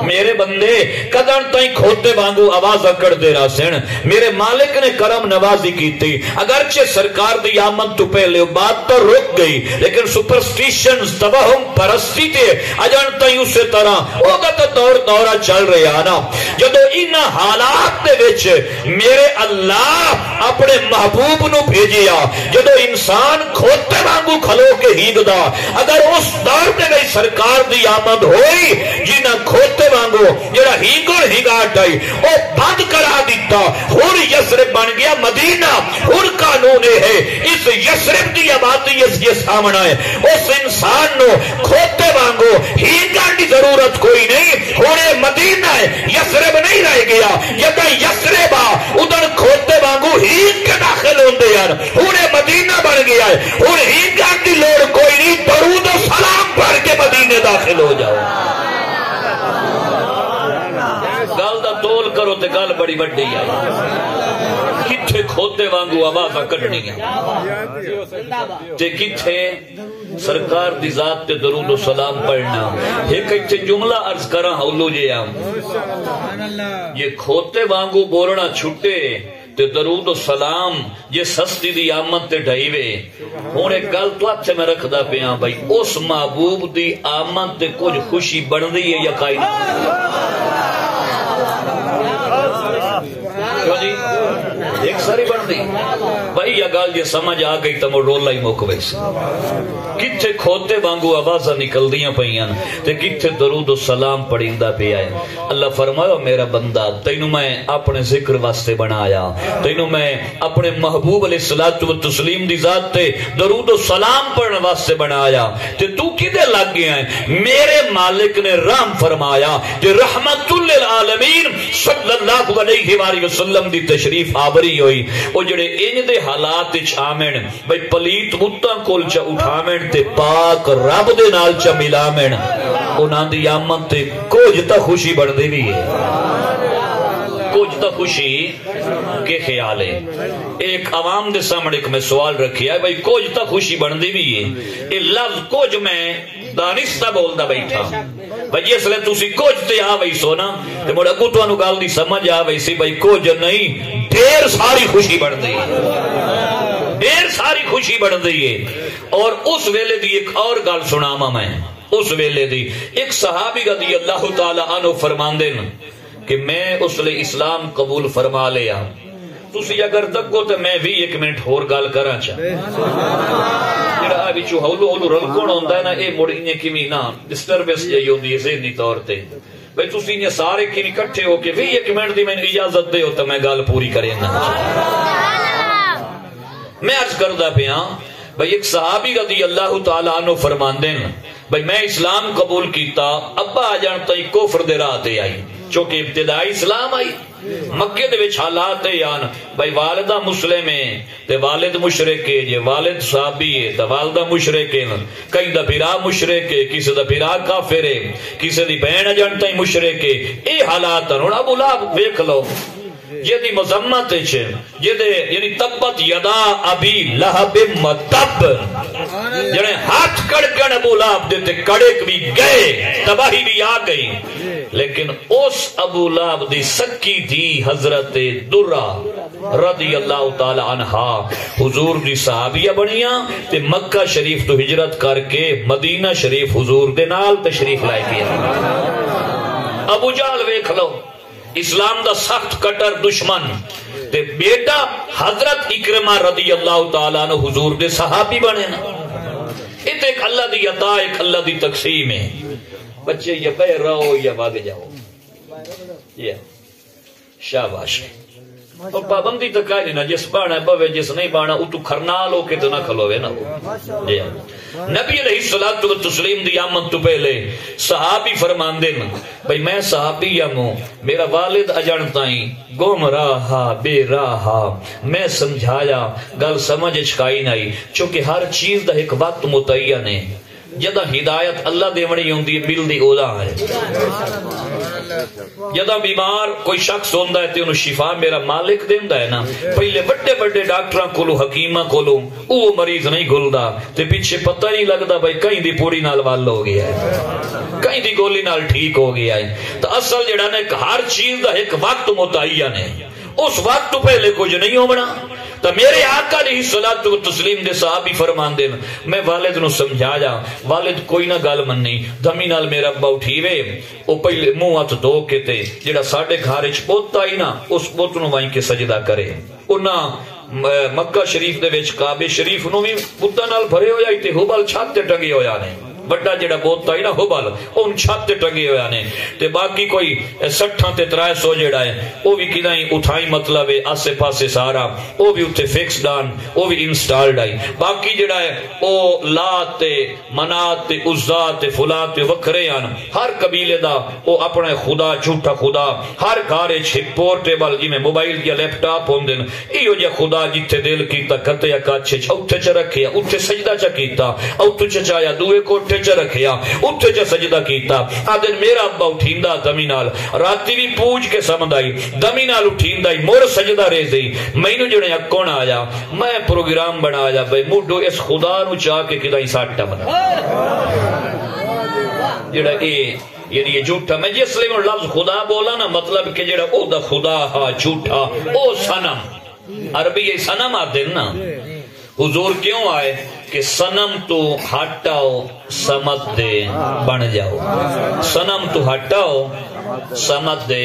میرے بندے قدر تائیں کھوتے وانگو آواز اکڑ دے راسن میرے مالک نے کرم نوازی کی تھی اگرچہ سرکار دی آمد تو پہلے بات تو رک گئی لیکن سپرسٹیشنز توہم پرستی تے اجان تائیں اسے طرح وہ گتا دورہ چل رہے آنا جدو انہا حالات دے وچ میرے اللہ اپنے محبوب نو بھیجیا جدو انسان کھوتے وانگو کھلو کے ہینگ دا اگر اس دور دے گئی سرکار دی آمد ہوئی جنہ کھوتے وانگو جڑا ہینگڑ ہنگاٹ آئی وہ بند کرا دیتا ہور یسرب بن گیا مدینہ ہور قانون ہے اس یسرب دی آبادی اس یہ سامنا ہے اس انسان نو کھوتے وانگو ہینگڑ دی ضرورت کوئی نہیں ہونے مدینہ ہے یسرب نہیں رہ گیا جب یسرب ادھر کھوتے وانگو ہینگ کے داخل ہوندے یار ہونے مدینہ بن گیا ہے اور ہینگڑ دی لوڑ کوئی نہیں درود و سلام پڑھ کے مدینہ داخل ہو جاؤ گل دا تول کرو تے گل بڑی بڑی ہے کتھے کھوتے وانگو آواز کڈنی ہے تے کتھے سرکار دی ذات تے درود و سلام پڑھنا ایک ایک جملہ عرض کرا ہولو جے ہم یہ کھوتے وانگو بولنا چھٹے تے درود و سلام یہ سستی دی آمد تے ڈھائیوے ہون ایک گل تو آپ سے میں رکھ دا پہ ہاں بھائی اس محبوب دی آمد تے کچھ خوشی بڑھ دی ہے یا کائی ایک ساری بڑھ دی بھائی یہ گال یہ سمجھ آ گئی تمہیں رولا ہی موقع سے کتھے کھوتے وانگو آوازہ نکل دیاں پہیاں تے کتھے درود و سلام پڑھیندہ پہ آئے اللہ فرمایا میرا بندہ تینوں میں اپنے ذکر واسطے بنایا تینوں میں اپنے محبوب علیہ الصلوۃ والتسلیم دی ذات تے درود و سلام پڑھنے واسطے بنایا تے تو کدے لگ گیا ہے میرے مالک نے رحم فرمایا تے رحمت للعالمین صلی اللہ علیہ وآلہ وسلم دی تشریف آوری ہوئی او جڑے ان دے حالات وچ آمن بھئی پلیت بتاں کول چا اٹھامن تے پاک رب دے نال چا ملامن انہاں دی آمد تے کچھ تا خوشی بڑھ دے بھی ہے کچھ تا خوشی کے خیال ہے ایک عوام دے سامنے ایک میں سوال رکھیا ہے بھئی کچھ تا خوشی بڑھ دے بھی ہے یہ لفظ کچھ میں دانستہ بولدا بیٹھا بھئی اس لئے تُسی کچھ تے آوئی سونا تے موڑا کو تو انو گال دی سمجھ آوئی سی بھئی کچھ نہیں ڈھیر ساری خوشی بڑھ دی ڈھیر ساری خوشی بڑھ دی ہے اور اس ویلے دی ایک اور گال سناما میں اس ویلے دی ایک صحابی رضی اللہ تعالی عنہ فرماندے کہ میں اس لئے اسلام قبول فرما لیا تُسی اگر دکو تو میں بھی ایک منٹ ہور گال کرا چاہ جڑا آبی چو ہولو ہولو رلکون ہوندہ ہے نا اے موڑینے کی مینا ڈسٹربنس جائی ہوندی ہے ذہنی طور تے بھئی تُسی انہیں سارے کی اکٹھے ہو کے بھی ایک منٹ دی میں اجازت دے ہوتا میں گال پوری کریں نا میں عرض کردہ پہ ہاں بھئی ایک صحابی رضی اللہ تعالیٰ عنہ فرمان دیں بھئی میں اسلام قبول کیتا ابا آجانتا ہی کفر دے راہ تے آئی چونکہ ابتدائی اسلام آئی مکہ دے وچ حالات ہے یان بھئی والدہ مسلم ہے تے والد مشرک ہے جے والد صحابی ہے تے والدہ مشرک ہے کئی دا پیرا مشرک ہے کسی دا پیرا کافر ہے کسی دی بہن اجانتا ہی مشرک ہے اے حالات ہیں ابو لہب دیکھ لو یہ دی مذمت ہے یہ دے یعنی تبت یدا ابی لہب متب جنہیں ہاتھ کڑکن ابو لہب دیتے کڑک بھی گئے تباہی بھی آ گئی لیکن اس ابو لہب دی سکی تھی حضرت درہ رضی اللہ تعالی عنہ حضور دی صحابیہ بنیاں تے مکہ شریف تو ہجرت کر کے مدینہ شریف حضور دے نال تشریف لائے گیا ابو جہل ویکھ لو اسلام دا سخت کٹر دشمن تے بیٹا حضرت اکرمہ رضی اللہ تعالیٰ عنہ حضور دے صحابی بنے نا. ات ایک اللہ دی عطا ایک اللہ دی تقسیم ہے. بچے یا بہ رہو یا بھاگ جاؤ یا شاباش. اور پابندی تو کہیں نہیں نا جس بانا بوے جس نہیں بانا او تو کھرنال ہو کے تو نہ کھلوے نا ہو. نبی علیہ الصلوۃ والتسلیم دی آمد تو پہلے صحابی فرماندے نا بھئی میں صحابی ہوں میرا والد اجن تائیں گم راہا بے راہا میں سمجھایا گل سمجھ چکائی نہیں چونکہ ہر چیز دا ایک وقت متعین ہے. جدہ ہدایت اللہ دیونی ہوندی ہے بل دی اولا ہے. جدہ بیمار کوئی شخص ہوندہ ہے تے انہوں شفا میرا مالک دیندہ ہے نا. پہلے بڑے بڑے ڈاکٹران کولو حکیمہ کولو او مریض نہیں گھلدا تے پیچھے پتہ نہیں لگدا بھائی کہیں دی پوری نال وال ہو گیا ہے کہیں دی گولی نال ٹھیک ہو گیا ہے. تو اصل جڑا نے ہر چیز دا ایک وقت متعین ہے. اس وقت تو پہلے کچھ نہیں ہونا. تو میرے آقا علیہ الصلوۃ والتسلیم دے صحابی فرمان دے میں والد نو سمجھایا والد کوئی نہ گل مننی دمی نال میرا ابا اٹھیوے او پہلے منہ ہاتھ دھو کے تے جڑا ساڈے گھر وچ بت آئی نا اس بت نو وہیں کے سجدہ کرے. انہاں مکہ شریف دے وچ کعبے شریف نو بھی بتاں نال بھرے ہویا تے ہبل چھت تے ٹنگے ہویا نے. بڑا جڑا بوت آئی نا ہبل ان چھت تے ٹنگے ہویا نے تے باقی کوئی 60 تے 300 جڑا ہے او بھی کدائیں اٹھائی مطلب ہے آسے پاسے سارا او بھی اتھے فکس ڈان او بھی انسٹالڈ آئی. باقی جڑا ہے او لات تے منات تے عزا تے فلات تے وکھرے آن ہر قبیلے دا او اپنے خدا جھوٹا خدا ہر گھارے چھک پورٹیبل جی میں موبائل یا لیپ ٹاپ ہوں دن ایو جا خدا جتھے دل کیتا کتے یا کاچھے اتھے چا رکھیا اتھے سجدہ چا کیتا اتھے چا چایا دوے کوٹھے چا رکھیا اتھے چا سجدہ کیتا. آدن میرا ابا اٹھیندہ دمی نال راتی بھی پوچھ کے سمدھ آئی دمی نال اٹھیندہ آئی مور سجدہ ریز دی میں جڑے اکون آیا میں پروگرام بنا آیا بھئی موڈو اس خدا نو چاہ کے کدائی ساٹھا بنا جڑا یعنی یہ جھوٹا میں جس لئے میں لفظ خدا بولا نا مطلب کہ جڑا او دا خدا ہا جھوٹا او سنم عربی یہ سنم آتے نا. حضور کیوں آئے کہ سنم تو ہٹاؤ سمت دے بن جاؤ. سنم تو ہٹاؤ سمت دے.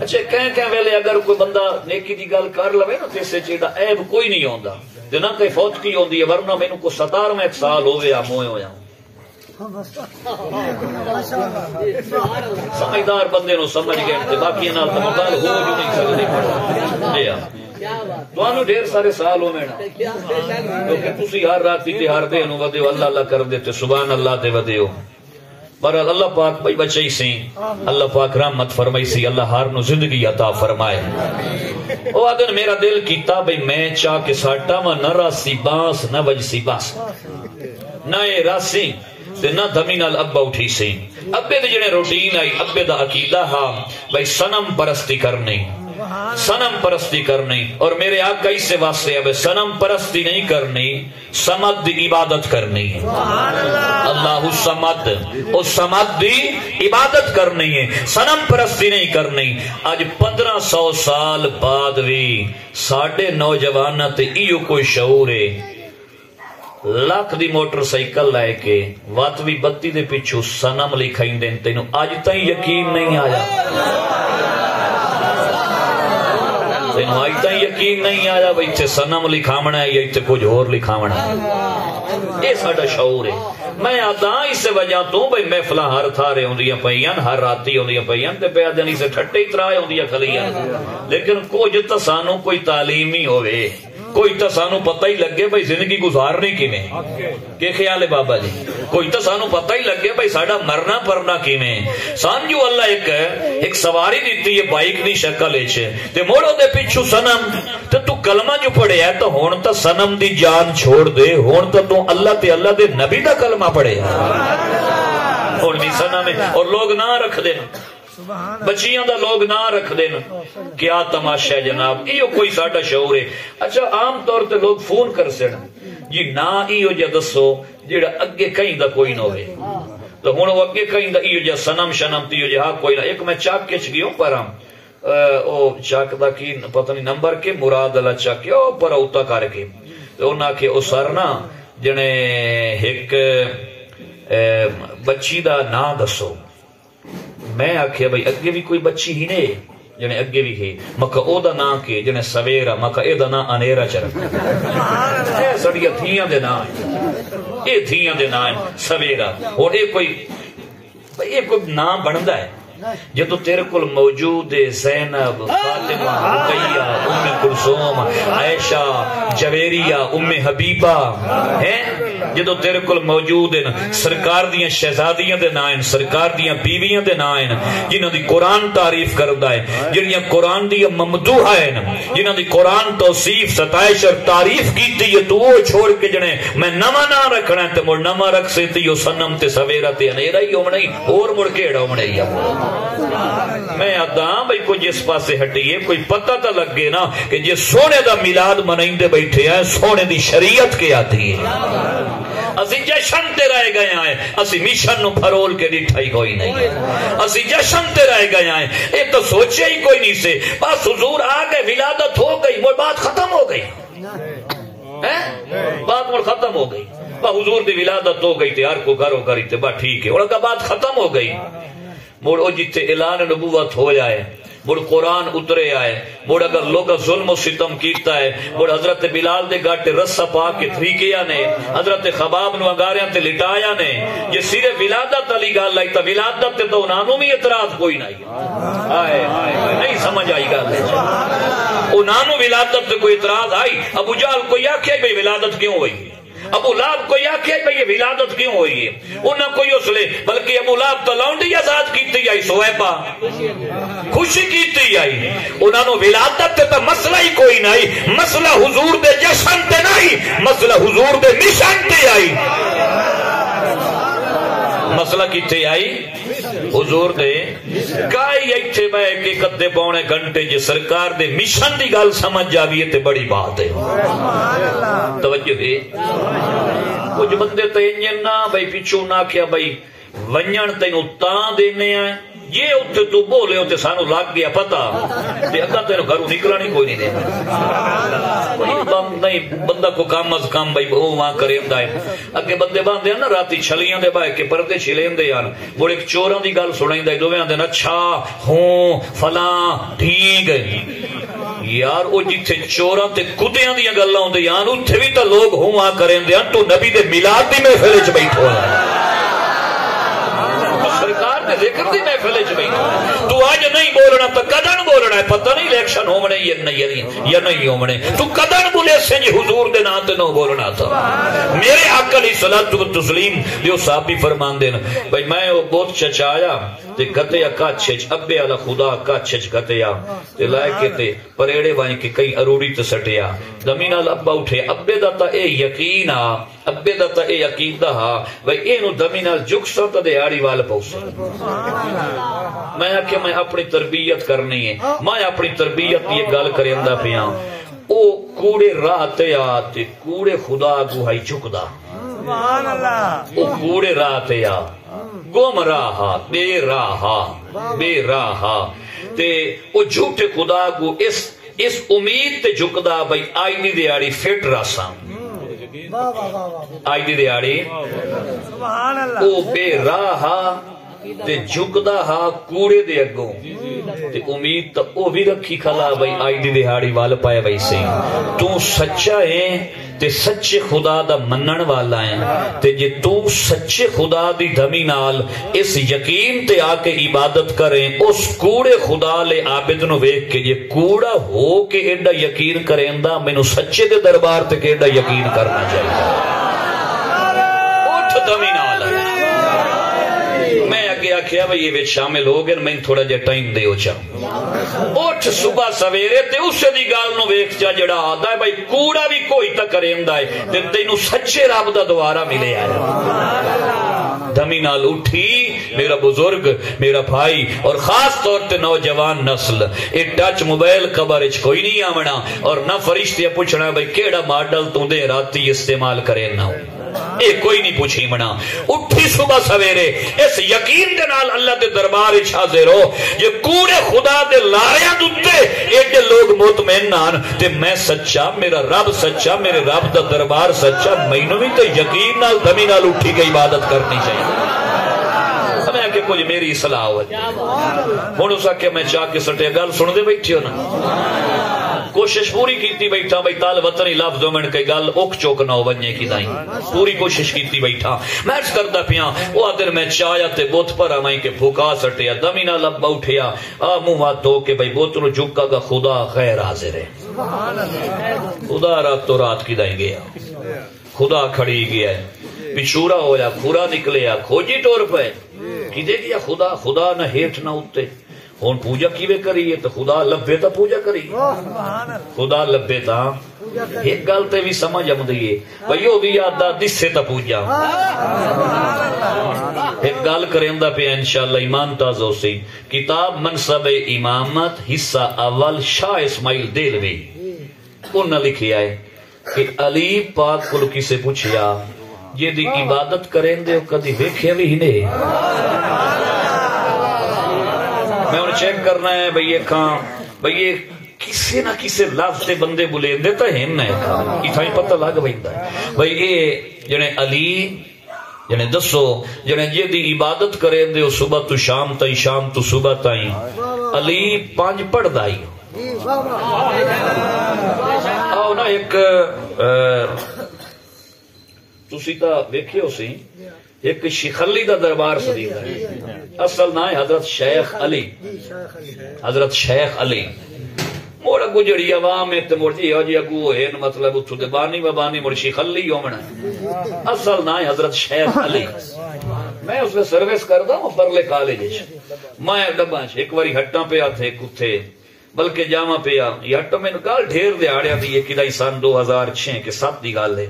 اچھا کہیں ویلے اگر کوئی بندہ نیکی دی گل کر لوے نا تیسے چیدہ عیب کوئی نہیں ہوندہ تے نہ کہیں فوت کی ہوندی ہے ورنہ میں انہوں کو 17 سال ہوئے یا موئے ہویا ہوں. سمجھدار بندے نو سمجھ گئے تے باقی انہاں تو مقال ہو جو نہیں سکتے. جی ہاں تو ڈھیر سارے سال ہو میں کیونکہ تسی ہر راتی تے ہر دن ودے اللہ اللہ کر دیتے سبحان اللہ تے ودے ہو. پر اللہ پاک بھائی بچے سی اللہ پاک رحمت فرمائی سی اللہ ہر نو زندگی عطا فرمائے. او آدن میرا دل کیتا بھئی میں چاہ کے ساٹا وا نہ راسی باس نہ وجسی باس نہ اے راسی تے نہ دمی نال ابا اٹھی سی. ابے دے جڑے روٹین آئی ابے دا عقیدہ ہاں بھئی سنم پرستی کرنی سنم پرستی کرنی اور میرے آقا اس سے واسطے اب سنم پرستی نہیں کرنی سمد دی عبادت کرنی ہے. اللہ سمد او سمد دی عبادت کرنی ہے سنم پرستی نہیں کرنی. آج 1500 سال بعد بھی ساڑھے نوجوانہ تے ایو کوئی شعور ہے. لاکھ دی موٹر سائیکل لائے کے وات بھی بتی دے پیچھو سنم لکھائیں دیں تینوں آج تائیں یقین نہیں آیا تینوں آج تائیں یقین نہیں آیا بھئی تے سنم لکھامنا ہے یا تے کچھ اور لکھامنا ہے. یہ ساڑھا شعور ہے. میں آدھا اس سے وجہ تو بھئی محفلہ ہر تھارے ہوں دیا پہیان ہر راتی ہوں دیا پہیان تے پہ آدھنی سے ٹھٹے ہی ترائے ہوں دیا کھلیاں لیکن کچھ تسانوں کوئی تعلیمی ہوئے کوئی تو سانو پتہ ہی لگے بھئی زندگی گزارنے کی میں کہ خیال ہے بابا جی کوئی تو سانو پتہ ہی لگے بھئی ساڑھا مرنا پرنا کی میں سانجو اللہ ایک سواری دیتی ہے بائک دی شکل ایچے تے موڑو دے پیچھو سنم تو کلمہ جو پڑھے ہے تو ہون تا سنم دی جان چھوڑ دے ہون تو اللہ تے اللہ دے نبی دا کلمہ پڑھے ہون بھی سنم ہے اور لوگ نہ رکھ دے بچیاں دا لوگ نہ رکھ دینا کیا تماشا ہے جناب ایو کوئی ساڑھا شعور ہے. اچھا عام طور تے لوگ فون کر سینا جی نا ایو جا دسو جیڑا اگے کہیں دا کوئی نہ ہوئے تو ہون وہ اگے کہیں دا ایو جا سنم شنم تیو جا کوئی نہ. ایک میں چاک کچھ گیوں پر ہم او چاک دا کی پتہ نہیں نمبر کے مراد اللہ چاک کے او پر اوتا کار کے تو انہا کہ او سرنا جنے ایک بچی دا نا دسو میں آکھیا بھئی اگے بھی کوئی بچی ہی نے جنہیں اگے بھی ہے مکہ او دا نا کے جنہیں سویرا مکہ اے دا نا انیرا چرک اے سڑیا تھیاں دے نا اے تھیاں دے نا سویرا اور اے کوئی نام بندا ہے جدو تیرے کل موجود ہے زینب فاطمہ رقیہ ام کلثوم عائشہ جویریہ ام حبیبہ ہیں جدو تیرے کل موجود ہیں سرکار دیاں شہزادیاں دے نائن سرکار دیاں بیویاں دے نائن جنہاں دی قرآن تعریف کردہ ہے جنہاں قرآن دی ممدوح ہے جنہاں دی قرآن توصیف ستائش اور تعریف کیتی ہے تو وہ چھوڑ کے جنہیں میں نما نہ رکھنا ہے تے مڑ نما رکھ سے تے یو سنم تے سویرہ تے انیرہ ہی ہومنے ہی اور مڑ کیڑا ہومنے ہی میں آدھاں بھئی کوئی جس پاسے ہٹیے کوئی پتہ تا لگ گئے نا کہ جس سونے دا میلاد منائندے بیٹھے ہیں سونے دی شریعت کے آتی ہے اسی جشن تے رہ گئے ہیں اسی مشن نو پھرول کے ڈٹھائی کوئی نہیں ہے اسی جشن تے رہ گئے ہیں اے تو سوچے ہی کوئی نہیں سے بس حضور آ گئے ولادت ہو گئی وہ بات ختم ہو گئی بات مڑ ختم ہو گئی حضور دی ولادت ہو گئی تھی ہر کو گھروں گھری تھے بات ٹھیک ہے اور کا بات ختم ہو گئی مڑ او جتے اعلان نبوت ہو جائے مڑ قرآن اترے آئے مڑ اگر لوگ ظلم و ستم کیتا ہے مڑ حضرت بلال دے گاٹے رسہ پا کے تھریکیا نے حضرت خباب نو انگاریاں تے لٹایا نے یہ سیرے ولادت علی گال لائی تا ولادت تے تو انانو میں اعتراض کوئی نہیں آئے نہیں سمجھ آئی گال انانو ولادت تے کوئی اعتراض آئی ابو جہل کو یا کہ بھئی ولادت کیوں ہوئی ابو لاب کو یا کہ بھئی ولادت کیوں ہوئی ہے انہاں کوئی اس لے بلکہ ابو لاب تو لونڈی آزاد کیتی آئی سویبہ خوشی کیتی آئی انہاں نو ولادت تے مسئلہ ہی کوئی نہیں مسئلہ حضور دے جشن تے نہیں مسئلہ حضور دے مشن تے آئی مسئلہ کیتے آئی حضور دے کائی ایتھے بے کے قدے پونے گھنٹے جے سرکار دے مشن دی گال سمجھ جاویے تے بڑی بات ہے توجہ دے کچھ بندے تے انجن نہ بھئی پیچھو نہ کیا بھئی ونجن تینو تاں دینے آئے یہ اتھے تو بولے ہوتے سانو لگ گیا پتا تے اگا تینو گھروں نکلا نہیں کوئی نہیں دینا نہیں بندہ کو کام از کام بھائی وہاں کریں دائیں اگے بندے باندے ہیں نا راتی چھلیاں دے بھائی کے پردے چھلیں دے یار وہ ایک چوراں دی گال سنائیں دے دو میں اچھا ہوں فلاں ٹھیک ہے یار او جتھے چوراں تے کدیاں دیاں گلاں ہوندے یار اتھے بھی تا لوگ ہوں کریں دے تو نبی دے میلاد دی محفل وچ بیٹھو سرکار نے ذکر دی محفل وچ بیٹھو تو آج نہیں بولنا تو کدن بولنا ہے پتہ نہیں الیکشن ہومنے یا نہیں ہومنے تو کدن بولے سے جی حضور دے نام تے نہ بولنا تھا میرے حق علیہ الصلوۃ والتسلیم دیو صحابی فرمان دین بھئی میں وہ بہت چچایا تے گتے کا چھچ ابے والا خدا کا چھچ گتیا تے لائے کے تے پریڑے وائیں کے کئی اروڑی تے سٹیا زمین ال ابا اٹھے ابے دا تا اے یقین ابے دا تا اے عقیدہ بھئی اینو زمین ال جکسا تے دیاڑی وال پوسے میں کہ میں اپنی تربیت کرنی ہے میں اپنی تربیت یہ گل کریندا پیا او کوڑے راہ تے آتے کوڑے خدا کو ہائی جھکدا سبحان اللہ او کوڑے راہ تے آ گم راہا بے راہا تے او جھوٹے خدا کو اس امید تے جھکدا بھئی آئی دی دیاڑی فٹ راساں آئی دی دیاڑی او بے راہا تے جھکدا ہا کوڑے دے اگوں تے امید تا او بھی رکھی کھلا بھئی آئی دی دہاڑی وال پائے بھئی سے تو سچا ہے تے سچے خدا دا منن والا ہے تے جے تو سچے خدا دی دھمی نال اس یقین تے آ کے عبادت کریں اس کوڑے خدا لے عابد نو ویکھ کے یہ کوڑا ہو کے ایڈا یقین کریں دا میں نو سچے دے دربار تے کہ ایڈا یقین کرنا چاہیے اٹھ دھمی نال میں اگے آکھیا بھئی یہ وچ شامل ہو گئے میں تھوڑا جا ٹائم دے ہو چاہوں اٹھ صبح سویرے تے اس دی گال نو ویکھ جا جڑا آتا ہے بھئی کوڑا بھی کوئی تا کریندا ہے تے تینوں سچے رب دا دوبارہ ملے ہے دمی نال اٹھی میرا بزرگ میرا بھائی اور خاص طور تے نوجوان نسل اے ٹچ موبائل قبر وچ کوئی نہیں آونا اور نہ فرشتے پوچھنا بھئی کیڑا ماڈل تو دے راتی استعمال کرے نہ اے کوئی نہیں پوچھی منا اٹھی صبح سویرے اس یقین دے نال اللہ دے دربار وچ حاضر ہو یہ کوڑے خدا دے لاریاں دتے ایڈے لوگ مطمئن نان تے میں سچا میرا رب سچا میرے رب دا دربار سچا مینوں بھی تے یقین نال دمی نال اٹھی کے عبادت کرنی چاہیے کہ کچھ میری اصلاح ہو ہوں اس آخیا میں چاہ کے سٹیا گل سن دے بیٹھے ہو نا کوشش پوری کیتی بیٹھا بھائی تال وطنی لفظ دو منٹ کئی گل اوکھ چوک نہ ہو بننے کی دائیں پوری کوشش کیتی بیٹھا میں عرض کردا پیاں وہ آدر میں چایا تے بوت پر آمائیں کہ بھوکا سٹیا دمی نہ لبا اٹھیا منہ ہاتھ دھو کے بھائی بوت نو جھکا گا خدا خیر حاضر ہے خدا رات تو رات کی دائیں گیا خدا کھڑی گیا ہے پچھورا ہویا کھورا نکلیا کھوجی ٹور پہ کی دے گیا خدا خدا نہ ہیٹ نہ اتے ہون پوجا کیوے کریے تو خدا لبے تا پوجا کریے خدا لبے تا ایک گل تے بھی سمجھ آم دیئے بھئی وہ بھی یاد دس سے تا پوجا ایک گل کرندہ پہ انشاءاللہ ایمان تازو سی کتاب منصب امامت حصہ اول شاہ اسماعیل دیلوی انہوں نے لکھیا ہے کہ علی پاک کو کسے پوچھیا یہ دی عبادت کریں دے کدی دیکھے بھی ہی نہیں میں انہیں چیک کرنا ہے بھئی یہ کہاں بھئی یہ کسی نہ کسی لفظ بندے بلے دیتا ہے ہم نہیں کہاں اتھائی پتہ لگ بھئیتا ہے بھئی یہ جنہیں علی جنہیں دسو جنہیں یہ دی عبادت کریں دے صبح تو شام تائیں شام تو صبح تائیں علی 5 پڑھ دائی آؤ نا ایک تسی تا ویکھے ہو سی ایک شیخلی دا دربار صدیق ہے اصل نہ ہے حضرت شیخ علی حضرت شیخ علی موڑا گجڑی عوام ہے تے مرجی ہو جی اگو ہے مطلب اتھو دے بانی و بانی مڑ شیخلی ہومنا ہے اصل نہ ہے حضرت شیخ علی میں اس میں سروس کردہ ہوں برلے کالج میں ڈبانچ ایک واری ہٹاں پہ آتے کتے بلکہ جامع پہ آ یہ ہٹاں میں گال ڈھیر دے آڑیا دی یہ کدائی سان 2006 کے 7 دی گال ہے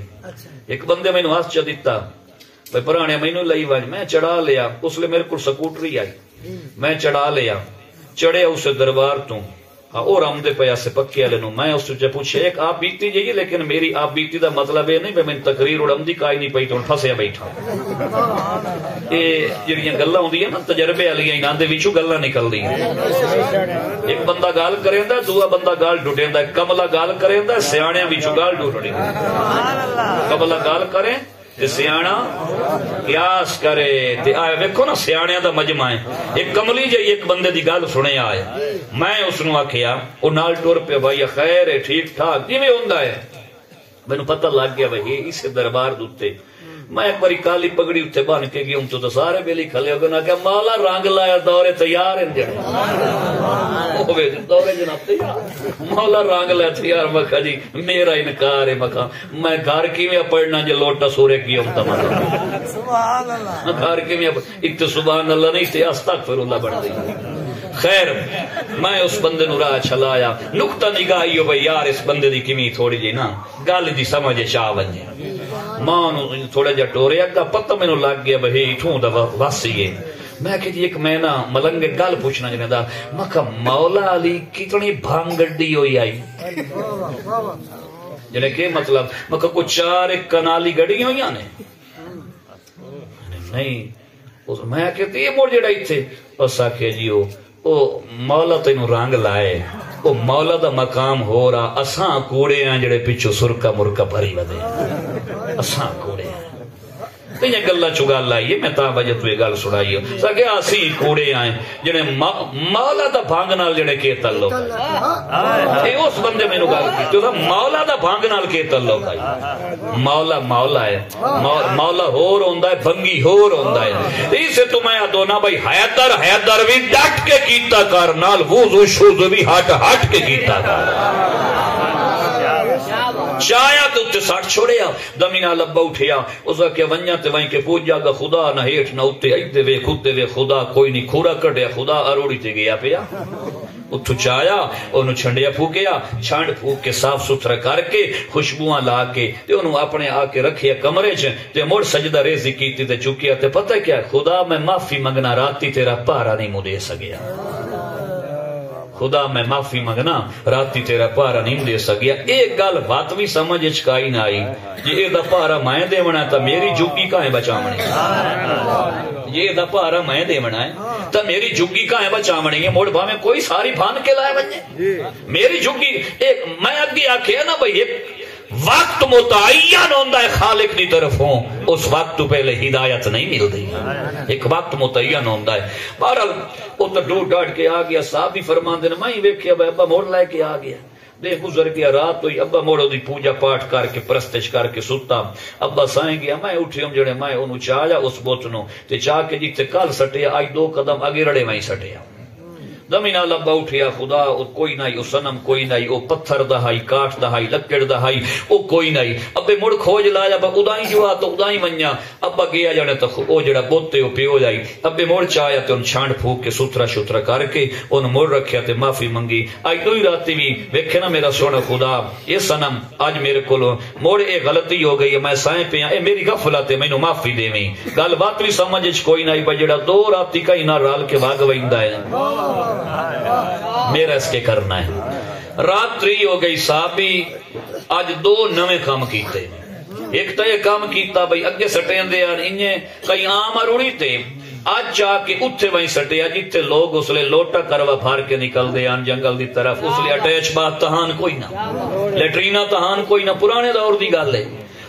ایک بندے میں نواز چا دیتا بھئی پرانے میں نو لئی واج میں چڑھا لیا اس لئے میرے کو سکوٹری آئی میں چڑھا لیا چڑھے اسے دربار تو اور آمدے پہ ایسے پکے آلے نو میں اس سے پوچھے ایک آپ بیتی جائیے لیکن میری آپ بیتی دا مطلب ہے نہیں میں تقریر اور آمدی کائی نہیں پئی تو پھسیا بیٹھا یہ جڑیاں گلہ ہوں دیا نا تجربے آلیاں انہاں دے وچوں گلہ نکل دی ایک بندہ گال کریں دا دوا بندہ گال ڈوٹیں دا کملہ گال کریں دا سیانے وچوں گال ڈوٹیں کملہ گال کریں تے سیانا قیاس کرے تے آئے ویکھو نا سیانیاں دا مجمع ہے ایک کملی جائی ایک بندے دی گال سنے آئے میں اس نو آکھیا او نال ٹور پہ بھائی خیر ہے ٹھیک ٹھاک جی میں ہوندا ہے میں نو پتہ لگ گیا بھائی اس دربار دوتے میں ایک باری کالی پگڑی اتھے بان کے گیا ہوں تو سارے بیلی کھلے ہو گنا کہ مولا رنگ لایا دورے تیار ہیں جڑے دورے جناب تیار مولا رنگ لایا تیار مکہ جی میرا انکار ہے مکہ میں گھر کی میں پڑھنا جو لوٹا سورے کی ہوں تمہارا سبحان اللہ گھر کی میں ایک تو سبحان اللہ نہیں تھے استغفر اللہ بڑھ دی خیر میں اس بندے نو راہ چلایا نکتہ نگاہی ہو بھئی یار اس بندے دی کمی تھوڑی جی نا گال دی سمجھے چاہ بنجے ماں تھوڑا جا ٹورے اگا پتہ میں نو لگ گیا بھئی ٹھوں دا واسیے میں کہ جی ایک میں نا ملنگے گال پوچھنا جنہیں دا مکہ مولا علی کتنی بھانگ گڑی ہوئی آئی جنہیں کہ مطلب مکہ کو 4 کنالی گڑی ہوئی آنے نہیں میں کہتے یہ موڑ جڑائی تھے اس آکھے جی او مولا تینو رنگ لائے او مولا دا مقام ہو رہا اساں کوڑے ہیں جڑے پچھو سرکا مرکا بھری ودے اساں کوڑے ہیں یہ گلہ چگا لائیے میں تا وجہ تو یہ گل سڑائیے سکے آسی کوڑے آئیں جنہیں مولا دا بھانگنال جنہیں کے تعلق ہے اس بندے میں نو گل کی تو مولا دا بھانگنال کے تعلق ہے مولا مولا ہے مولا ہور ہوندہ ہے بھنگی ہور ہوندہ ہے اسے تو میں دونا بھائی حیدر بھی ڈٹ کے کیتا کار نال ووزو شوزو بھی ہٹ کے کیتا کار چایا تو اتے ساٹھ چھوڑیا دمینہ لبا اٹھیا اسا کہ ونیا تے وہیں کے پوچھ جاگا خدا نہ ہیٹ نہ اتے آئی دے وے خود دے وے خدا کوئی نہیں کھورا کٹیا خدا اروڑی تے گیا پیا اتھو چایا انہوں چھنڈیا پھوکیا چھانڈ پھوک کے صاف ستھرا کر کے خوشبواں لا کے تے انہوں اپنے آکے رکھیا کمرے چ تے موڑ سجدہ ریزی کیتی تے چکیا تے پتہ کیا خدا میں معافی منگنا راتی تیرا پارا نہیں مجھے سگیا خدا میں معافی منگنا راتی تیرا پارا نہیں دے سکیا ایک گل بات بھی سمجھ چکائی نہ آئی یہ دا پارا میں دے منا تا میری جھگی کہاں بچامنی یہ دا پارا میں دے منا ہے تا میری جھگی کہاں بچامنی ہے موڑ بھا میں کوئی ساری بھان کے لائے بنجے میری جھگی ایک میں اگی آکھے نا بھئی وقت متعین ہوندہ ہے خالق دی طرف ہوں، اس وقت تو پہلے ہدایت نہیں ملتی، ایک وقت متعین ہوندہ ہے۔ بہرحال وہ تو ڈوڑ ڈاڑ کے آ گیا، صاحب بھی فرمان دینا میں ہی ویکھیا بھائی ابا موڑ لائے کے آ گیا، دے گزر گیا رات ہوئی، ابا موڑو دی پوجا پاٹ کر کے پرستش کر کے ستا، ابا سائیں گیا، میں اٹھی ہم جڑے میں انہوں چاہیا اس بوتنوں تے چاہ کے جیتے کل سٹیا آج 2 قدم اگے رڑے میں سٹیا زمینہ لبا اٹھیا، خدا کوئی نہیں، او سنم کوئی نہیں، او پتھر دہائی کاٹ دہائی لکڑ دہائی او کوئی نہیں، ابے مڑ کھوج لایا با ادائی جو آ تو ادائی منیا، ابا گیا جانے تو او جڑا بوتے او پیو جائی، ابے مڑ چاہیا تے ان چھانڈ پھوک کے سترہ شترہ کر کے ان مڑ رکھیا تے معافی منگی، آج دوئی راتی بھی ویکھے نا میرا سونا خدا یہ سنم آج میرے کولو موڑ ایک غلطی ہو گئی، میں سائیں پہ اے میری غفلت ہے مینوں معافی دے میں گل بات بھی سمجھ کوئی نہیں، با جڑا 2 راتی کا ہی نہ رال کے بھاگ ویندا ہے میرا اس کے کرنا ہے۔ رات 3 ہو گئی، صحابی آج 2 نویں کام کیتے، ایک تو یہ کام کیتا بھئی اگے سٹین دے یار انہیں کئی عام اروڑی تے آج چاہ کے اتھے وہیں سٹے جیتے لوگ اس لئے لوٹا کروا بھار کے نکل دے آن جنگل دی طرف، اس لئے اٹیچ بات تہان کوئی نہ، لیٹرینا تہان کوئی نہ، پرانے دور دی گال لے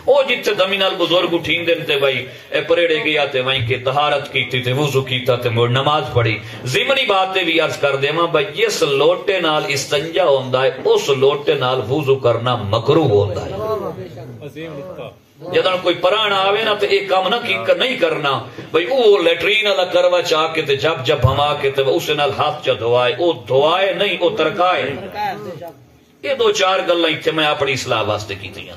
او جتے زمینال بزرگ اٹھین دن تے بھائی اے پریڑے گیا تے وہیں کے طہارت کیتی تے وضو کیتا تے مور نماز پڑھی، ضمنی باتیں بھی عرض کر دے ماں بھائی جس لوٹے نال استنجا ہوندہ ہے اس لوٹے نال وضو کرنا مکروہ ہوندہ ہے۔ جدن کوئی پرانا آوے نا تو ایک کام نہ نہیں کرنا بھئی او لیٹرین اللہ کروا چاہ کے تے جب ہما کے تے اسے نال ہاتھ چا دھوائے، او دھوائے نہیں او ترکائے۔ یہ 2-4 گلیں تھے میں اپنی اصلاح واسطے کی تھی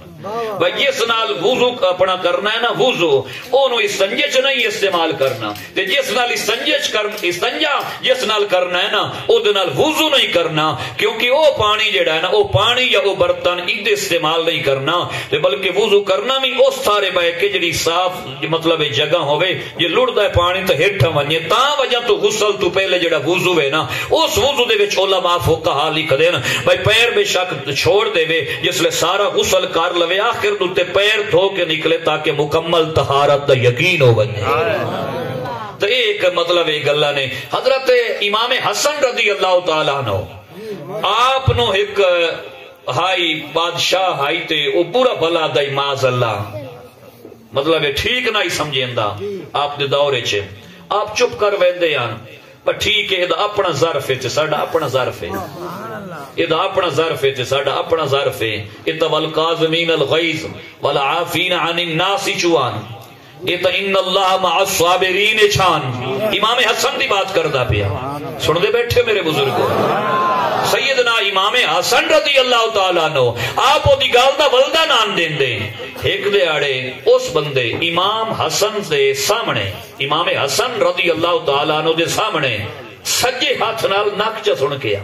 بھائی جس نال وضو اپنا کرنا ہے نا وضو اونوں استنجا نہیں استعمال کرنا، تے جس نال استنجا جس نال کرنا ہے نا او دے نال وضو نہیں کرنا، کیونکہ او پانی جڑا ہے نا او پانی یا او برتن اید استعمال نہیں کرنا، تے بلکہ وضو کرنا بھی اس سارے بہ کے جڑی صاف مطلب جگہ ہوے جے لڑدا ہے پانی تے ہٹھا ونجے تا وجہ تو غسل تو پہلے جڑا وضو ہے نا اس وضو دے وچ علماء فقہا لکھ دین بھائی پیر بے شک چھوڑ دے وے جس لے سارا غسل کر لوے آخر دوتے پیر دھو کے نکلے تاکہ مکمل طہارت دا یقین ہو بنے۔ تو ایک مطلب ایک اللہ نے حضرت امام حسن رضی اللہ تعالیٰ عنہ آپ نو ایک ہائی بادشاہ ہائی تے او پورا بھلا دائی معاذ اللہ مطلب ٹھیک نہ ہی سمجھیں دا آپ دے دورے چھے آپ چپ کر ویندے آن پر ٹھیک ہے یہ اپنا ظرف ہے ساڑا اپنا ظرف ہے، یہ اپنا ظرف ہے ساڑا اپنا ظرف ہے، یہ والقاظمین الغیظ والعافین عن الناس چوان، یہ ان اللہ مع الصابرین چھان۔ امام حسن دی بات کردہ پیا سن دے بیٹھے میرے بزرگوں، سیدنا امام حسن رضی اللہ تعالیٰ عنہ آپ وہ دی گال دا ولدہ نام دین دے ایک دے آڑے اس بندے امام حسن دے سامنے امام حسن رضی اللہ تعالیٰ عنہ دے سامنے سجے ہاتھ نال ناکچہ سن کیا،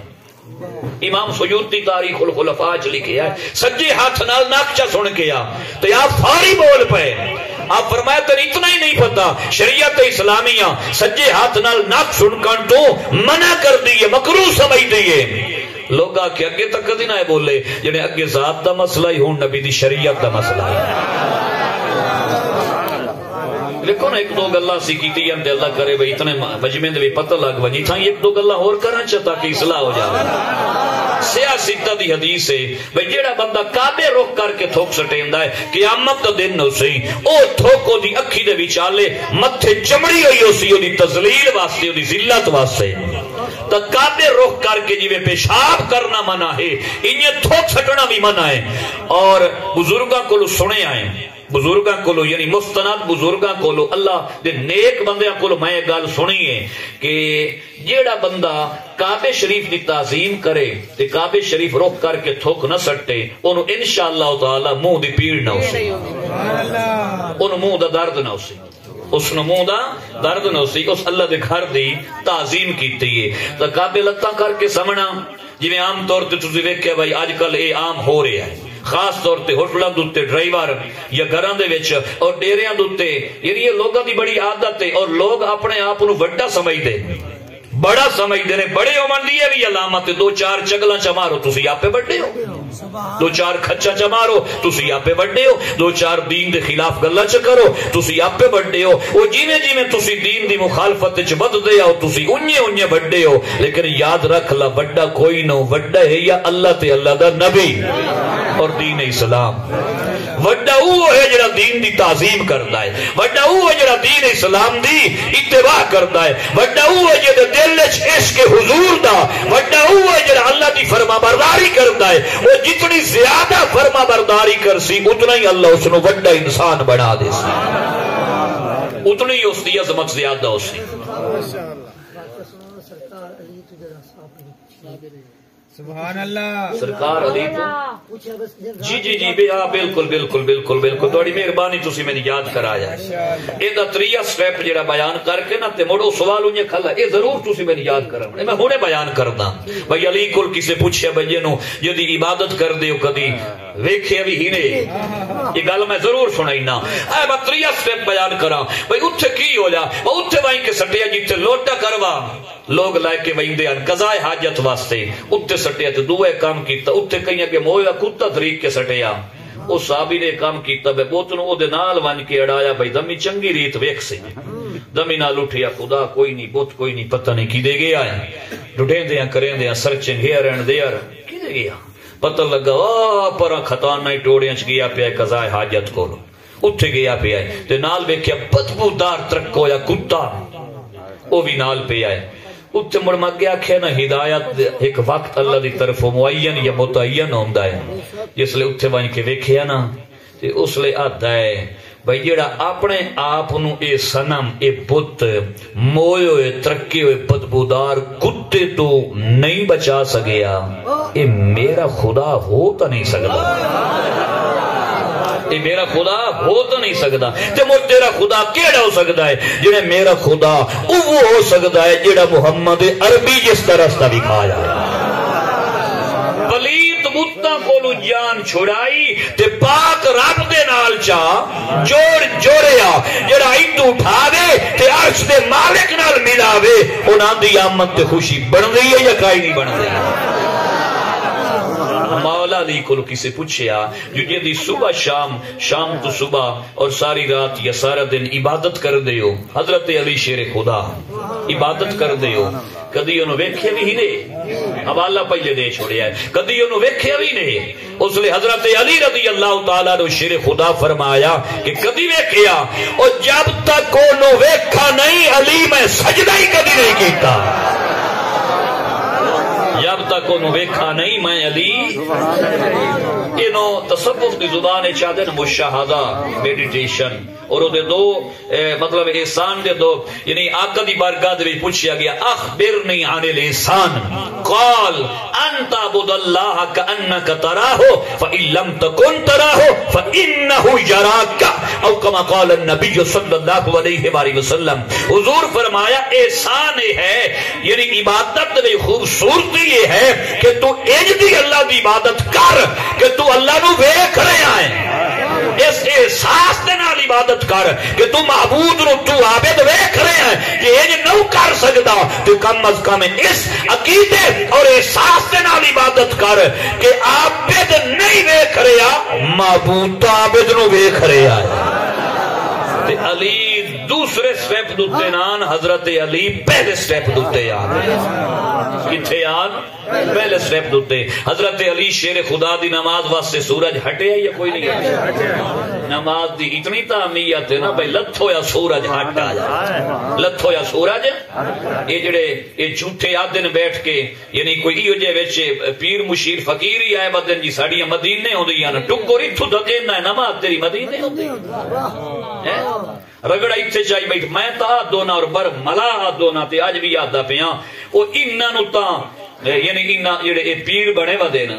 امام سیوطی تاریخ الخلفاء لکھے ہے سجے ہاتھ نال ناکچہ سن کیا تو آپ فاری بول پے، آپ فرمایا تر اتنا ہی نہیں پتا شریعت اسلامیہ سجے ہاتھ نال ناک سن کر تو منع کر دیئے مکروہ سمجھ دیئے، لوگا کہ اگے تک کدی نہ بولے جنہیں اگے ذات دا مسئلہ ہی ہون نبی دی شریعت دا مسئلہ ہے۔ لیکن ایک 2 گلہ سی کیتی ہیں اللہ کرے بھئی اتنے مجمع دے بھی پتہ لگ ونجی تھا 1-2 گلہ اور کرنا چاہتا کہ اصلاح ہو جائے۔ سیاستہ دی حدیث ہے بھئی جیڑا بندہ کعبے رخ کر کے تھوک سٹیندا ہے قیامت دا دن ہو سی او تھوکو دی اکھی دے وچالے متھے چمڑی ہوئی ہو سی او دی تذلیل واسطے او دی ذلت واسطے، تو کعبے رخ کر کے جویں پیشاب کرنا منع ہے انہیں تھوک سٹنا بھی منع ہے۔ اور بزرگاں کو سنے آئے بزرگاں کو یعنی مستند بزرگاں کو اللہ دے نیک بندیاں کو میں گل سنی ہے کہ جیڑا بندہ کعبے شریف دی تعظیم کرے تے کعبے شریف رخ کر کے تھوک نہ سٹے انہوں انشاءاللہ تعالی منہ دی پیڑ نہ ہو سی، انہوں منہ دا درد نہ ہو سی، اس نمو دا درد نہ ہو سی، اس اللہ دے گھر دی تعظیم کیتی ہے۔ تو کعبے لتاں کر کے سمنا جویں عام طور تے تسی ویکھیا بھائی اج کل اے عام ہو رہا ہے، خاص طور تے ہوٹلاں دے ڈرائیور یا گھراں دے وچ اور ڈیریاں دے یعنی یہ لوگاں دی بڑی عادت ہے اور لوگ اپنے آپ نو وڈا سمجھدے بڑا سمجھدے نے، بڑے عمر دی بھی علامت 2-4 چگلاں چ مارو تسی آپے بڑے ہو، 2-4 کھچا چ مارو تسی آپے بڑے ہو، 2-4 دین دے خلاف گلاں چ کرو تسی آپے بڑے ہو، او جویں جویں تسی دین دی مخالفت وچ وددے ہو تسی اونجے بڑے ہو، لیکن یاد رکھ لا بڑا کوئی نہ، بڑا ہے یا اللہ تے اللہ دا نبی۔ اور دین اسلام وڈا وہ ہے جڑا دین دی تعظیم کرتا ہے، وڈا وہ ہے جڑا دین اسلام دی اتباع کرتا ہے، وڈا وہ ہے جڑا دل وچ عشق حضور دا، وڈا وہ ہے جڑا اللہ دی فرما برداری کرتا ہے۔ وہ جتنی زیادہ فرما برداری کرسی اتنا ہی اللہ اس نو وڈا انسان بنا دے سی، اتنی ہی اس دی عظمت زیادہ ہو سی۔ سبحان اللہ سرکار علی تو جی جی جی بالکل بالکل بالکل بالکل تھوڑی مہربانی تسی میں یاد کرایا اے دا تریا سٹیپ جڑا بیان کر کے نا تے مڑو سوال انہیں کھلا اے ضرور تسی میں یاد کرنا میں ہونے بیان کرنا بھائی علی کول کسے پوچھیا بھائی جنوں جدی عبادت کر دیو کدی ویکھے بھی ہی نہیں یہ گل میں ضرور سنائی نا اے با تریا سٹیپ بیان کراں بھائی اوتھے کی ہو جا اوتھے وہیں کے سٹیا جتھے لوٹا کروا لوگ لائے کے وہندے ہیں قضائے حاجت واسطے اتنے سٹیا تو دوئے کام کیتا اتنے کہیں کہ مویا کتا طریق کے سٹیا اس صحابی نے کام کیتا بے بوتنو او دے نال ون کے اڑایا بھائی دمی چنگی ریت ویکھ سے دمی نال اٹھیا خدا کوئی نہیں بوت کوئی نہیں پتہ نہیں کی دے گیا ہے ڈھٹیں دیاں کریں دیاں سرچنگ ہیئر اینڈ دیئر کی دے گیا پتہ لگا پرا خطانہ ٹوڑیاں چ گیا پیا قضائے حاجت کو اتنے گیا پیا ہے تے نال ویکھیا بدبودار ترکو یا کتا وہ بھی نال پیا ہے اتنے مڑ مگے آکھے نا ہدایت ایک وقت اللہ دی طرف معین یا متعین ہوندا ہے جس لئے اتنے وائن کے ویکھیا نا تے اس لئے آتا ہے بھائی جیڑا اپنے آپ نو اے سنم اے بت موئے ہوئے ترکے ہوئے بدبودار کتے تو نہیں بچا سگیا اے میرا خدا ہو تا نہیں سکتا اے میرا خدا ہو تو نہیں سکتا تے مجھ تیرا خدا کیڑا ہو سکتا ہے جنہیں میرا خدا وہ ہو سکتا ہے جڑا محمد عربی جس طرح سے دکھایا پلیت بتاں کولو جان چھڑائی تے پاک رب دے نال چا جوڑیا جڑا ایتو اٹھا دے تے عرش دے مالک نال ملاوے انہاں دی آمد تے خوشی بن گئی ہے یا کائی نہیں بن گئی مولا علی کو کسی پوچھیا جو جدی صبح شام تو صبح اور ساری رات یا سارا دن عبادت کر دیو حضرت علی شیر خدا عبادت کر دیو کدی انہوں ویکھے بھی ہی نہیں حوالہ پہلے دے چھوڑیا ہے کدی انہوں ویکھے بھی نہیں اس لئے حضرت علی رضی اللہ تعالیٰ نے شیر خدا فرمایا کہ کدی ویکھیا اور جب تک انہوں ویکھا نہیں علی میں سجدہ ہی کدی نہیں کیتا جب تک انہوں ویکھا نہیں میں علی انہوں تصوف کی زبان چاہتے ہیں مشاہدہ میڈیٹیشن اور وہ دے دو مطلب احسان دے دو یعنی آقا دی بارگاہ دے پوچھیا گیا اخبرنی عن الاحسان قال ان تعبد اللہ کانک تراہ فان لم تکن تراہ فانہ یراک او کما قال النبی صلی اللہ علیہ وآلہ وسلم حضور فرمایا احسان ہے یعنی عبادت میں خوبصورتی یہ ہے کہ تو اج دی اللہ دی عبادت کر کہ تو اللہ نو ویکھ رہا ہے اس احساس دے نال عبادت کر کہ تو معبود نو تو عابد ویکھ رہا ہے کہ اج نو کر سکدا تو کم از کم اس عقیدے اور احساس دے نال عبادت کر کہ عابد نہیں ویکھ رہا معبود تو عابد نو ویکھ رہا ہے تے علی دوسرے سٹیپ دوتے نان حضرت علی پہلے سٹیپ دوتے آنے کتھے آن پہلے سٹیپ دوتے حضرت علی شیر خدا دی نماز واسطے سورج ہٹے یا کوئی نہیں ہٹے نماز دی اتنی تعمیت ہے نا بھئی لتھو یا سورج ہٹ آ جائے لتھو یا سورج یہ جڑے یہ جھوٹے آدن بیٹھ کے یعنی کوئی ایو جے ویچے پیر مشیر فقیر ہی آئے بدن جی ساڑیاں مدینے ہوں دی یانا ٹکو ریتھو دکینا ہے نماز تیری مدینے ہوں دی رگڑا اتھے چاہی بیٹھ میں تا دونا اور بر ملا دونا تے آج بھی یاد دا پیاں وہ انہاں نو تا یعنی انہاں جڑے پیر بنے ودے نا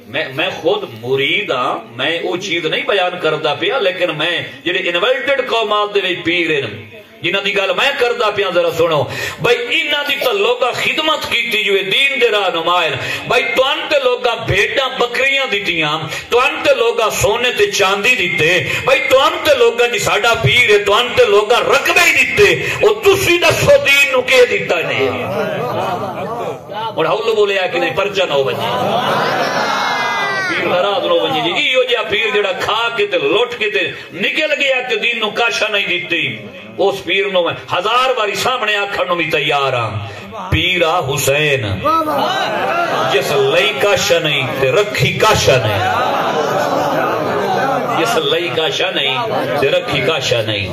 میں خود مرید ہاں میں وہ چیز نہیں بیان کردا پیا لیکن میں جڑے انورٹڈ قومات دے وچ پیر ہیں جنہاں دی گل میں کردا پیا ذرا سنو بھائی انہاں دی تے لوگاں خدمت کیتی جو دین دے رہنمائیں بھائی توان تے لوگاں بھیڈاں بکریاں دتیاں توان تے لوگاں سونے تے چاندی دتے بھائی توان تے لوگاں جی ساڈا پیر ہے توان تے لوگاں رقبے ہی دتے او تسی دسو دین نو کی دتا نہیں اور ہولو بولیا کہ نہیں پرچہ نہ ہو بجے پیر ناراض نہ ہو بجے جی ایو جا پیر جڑا کھا کے تے لوٹ کے تے نکل گیا تے دین نو کاشا نہیں دتی اس پیر نو میں 1000 باری سامنے آکھن نو بھی تیار ہاں پیرا حسین جس لئی کاشا نہیں تے رکھی کاشا نہیں جس لئی کاشا نہیں تے رکھی کاشا نہیں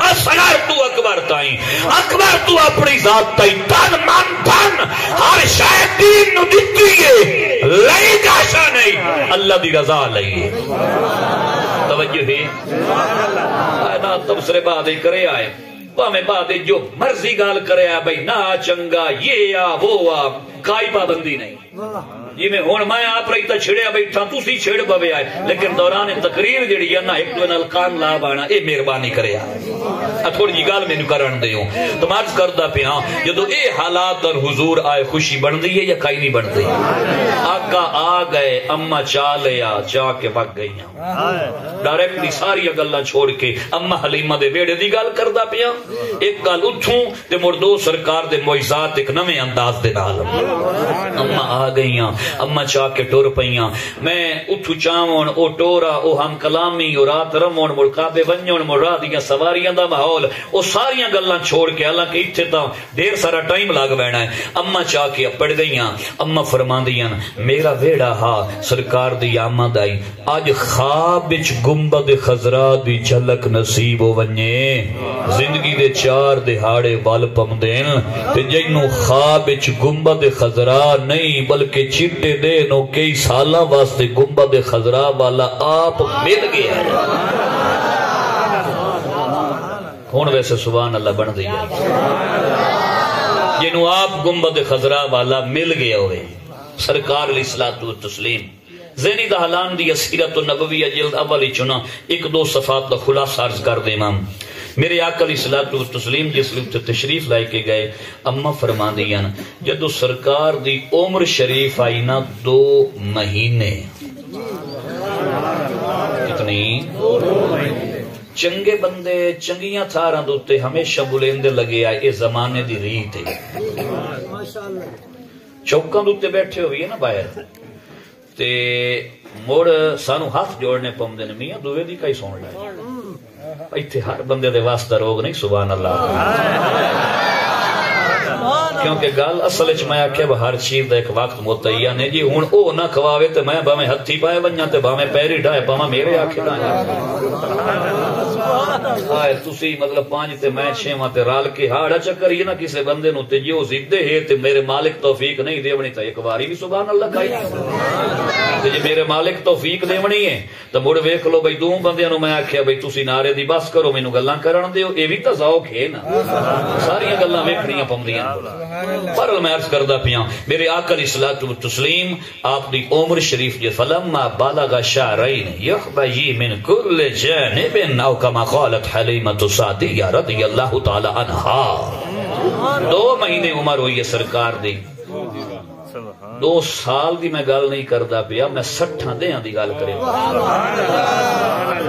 اصغر تو اکبر تائیں اکبر تو اپنی ذات تائیں تن من تن ہر شاید دین نو دیتی ہے لئی کاشا نہیں اللہ دی رضا لئی توجہ ہے نا تبصرے بات کرے آئے میں بات جو مرضی گال کرے آ بھائی نہ چنگا یہ آ وہ آ کوئی پابندی نہیں جی میں ہوں میں آپ رہی تا چھڑیا بیٹھا تسی چھڑ بوے آئے لیکن دوران تقریر جڑی ہے نا ایک دو نال کان لا بانا اے مہربانی کرے آ تھوڑی جی گال مینوں کرن دیو تو مرض کردا پیا جدو اے حالات اور حضور آئے خوشی بن دی ہے یا کئی نہیں بن دی آقا آ گئے اما چا لیا چا کے وگ گئیاں ڈائریکٹلی ساری گلاں چھوڑ کے اما حلیمہ دے بیڑے دی گل کردا پیا ایک گل اٹھوں تے مردو سرکار دے معجزات ایک نویں انداز دے نال اما آ گئیاں اما چاہ کے ٹور پئیاں میں اٹھو چاون او ٹورا او ہم کلامی او رات رمون مڑ کعبے ونجون مڑ راہ دیاں سواریاں دا ماحول او ساریاں گلاں چھوڑ کے حالانکہ ایتھے تاں دیر سارا ٹائم لگ بینا ہے اما چاہ کے پڑ گئیاں اما فرماندیاں میرا ویڑا ہا سرکار دی آمد آئی اج خواب وچ گنبد خضرا دی جھلک نصیب ہو ونجے زندگی دے چار دہاڑے ول پمدین تے جینوں خواب وچ گنبد خضرا نہیں بلکہ چٹے دے نو کئی سالاں واسطے گنبد خضرا والا آپ مل گیا ہن ویسے سبحان اللہ بن دی ہے جنوں آپ گنبد خضرا والا مل گیا ہوئے سرکار علیہ الصلوۃ والتسلیم ذہنی دہلان دی سیرت النبویہ جلد اولی چنا ایک دو صفحات دا خلاصہ عرض کر دے امام میرے آقا علیہ الصلوۃ والتسلیم جس لئے تشریف لائے کے گئے اما فرما دیاں جدو سرکار دی عمر شریف آئی نا 2 مہینے کتنی چنگے بندے چنگیاں تھاراں دوتے ہمیشہ بلیندے لگے آئے اے زمانے دی ریت ہے چوکاں دوتے بیٹھے ہوئی ہے نا باہر تے موڑ سانو ہاتھ جوڑنے پم دینے میاں دوے دی کئی سون لائے ایتھے ہر بندے دے واسطہ روگ نہیں سبحان اللہ کیونکہ گل اصل وچ میں آکھیا ہر چیز دا ایک وقت متعین ہے جی ہن او نہ کھواوے تے میں باویں ہتھی پائے ونجاں تے باویں پیری ڈھائے پاواں میرے آکھے ڈھائے آئے تسی مطلب 5 تے میں 6 تے رال کے ہاڑا چکر یہ نہ کسے بندے نو تے جو زدے ہے تے میرے مالک توفیق نہیں دیونی تے ایک واری بھی سبحان اللہ کھائی تے جے میرے مالک توفیق دیونی ہے تے مڑ ویکھ لو بھئی دو بندیاں نو میں آکھیا بھئی تسی نعرے دی بس کرو مینوں گلاں کرن دیو اے وی تے ذوق ہے نا ساری گلاں ویکھنیاں پوندیاں پر میں عرض کردہ پیاں میرے آقا علیہ الصلوۃ والتسلیم آپ دی عمر شریف جے فلما بالغ شعرین یخبی من کل جانب او کما قالت حلیمۃ سعدیہ رضی اللہ تعالی عنہا 2 مہینے عمر ہوئی ہے سرکار دی 2 سال دی میں گل نہیں کردا پیا میں 60 دیاں دی گل کرے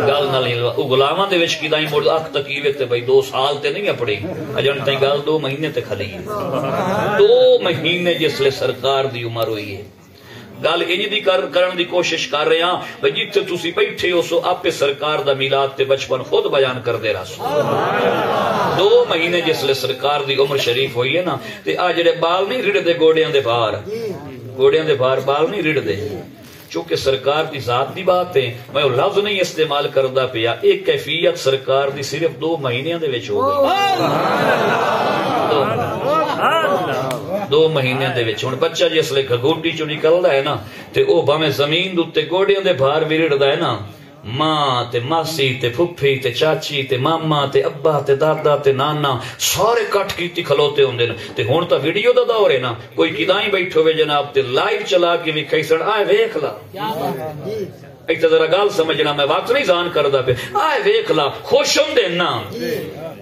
گل نال غلاماں دے وچ کیداں مڑ اکھ تکیوے تے بھئی 2 سال تے نہیں اپڑی اجن تائیں گل 2 مہینے تے کھلی 2 مہینے جس لے سرکار دی عمر ہوئی ہے گل انج دی کرن دی کوشش کر رہے ہاں بھئی جتھے تسی بیٹھے ہو سو آپ سرکار دا میلاد تے بچپن خود بیان کر دے رہا 2 مہینے جس لے سرکار دی عمر شریف ہوئی ہے نا تے آ جڑے بال نہیں رڑ دے گوڑیاں دے باہر بال نہیں رڑ دے چونکہ سرکار دی ذات دی بات ہے میں وہ لفظ نہیں استعمال کردا پیا ایک کیفیت سرکار دی صرف 2 مہینے دے وچ ہو گئی 2 مہینے دے وچ ہن بچہ جس لے گھگوٹی چوں نکلدا ہے نا تے او بھاویں زمین دے اوتے گوڑیاں دے باہر ویڑدا ہے نا ماں تے ماسی تے پھپھی تے چاچی تے ماما تے ابا تے دادا تے نانا سارے کٹ کیتی کھلوتے ہوندے نے تے ہن تا ویڈیو دا دور ہے نا کوئی کداں ہی بیٹھو وے جناب تے لائیو چلا کے وکھائی سن آئے ویکھ لا ایک ذرا گل سمجھنا میں وقت نہیں ضان کردا پہ آئے ویکھ لا خوش ہوندے نا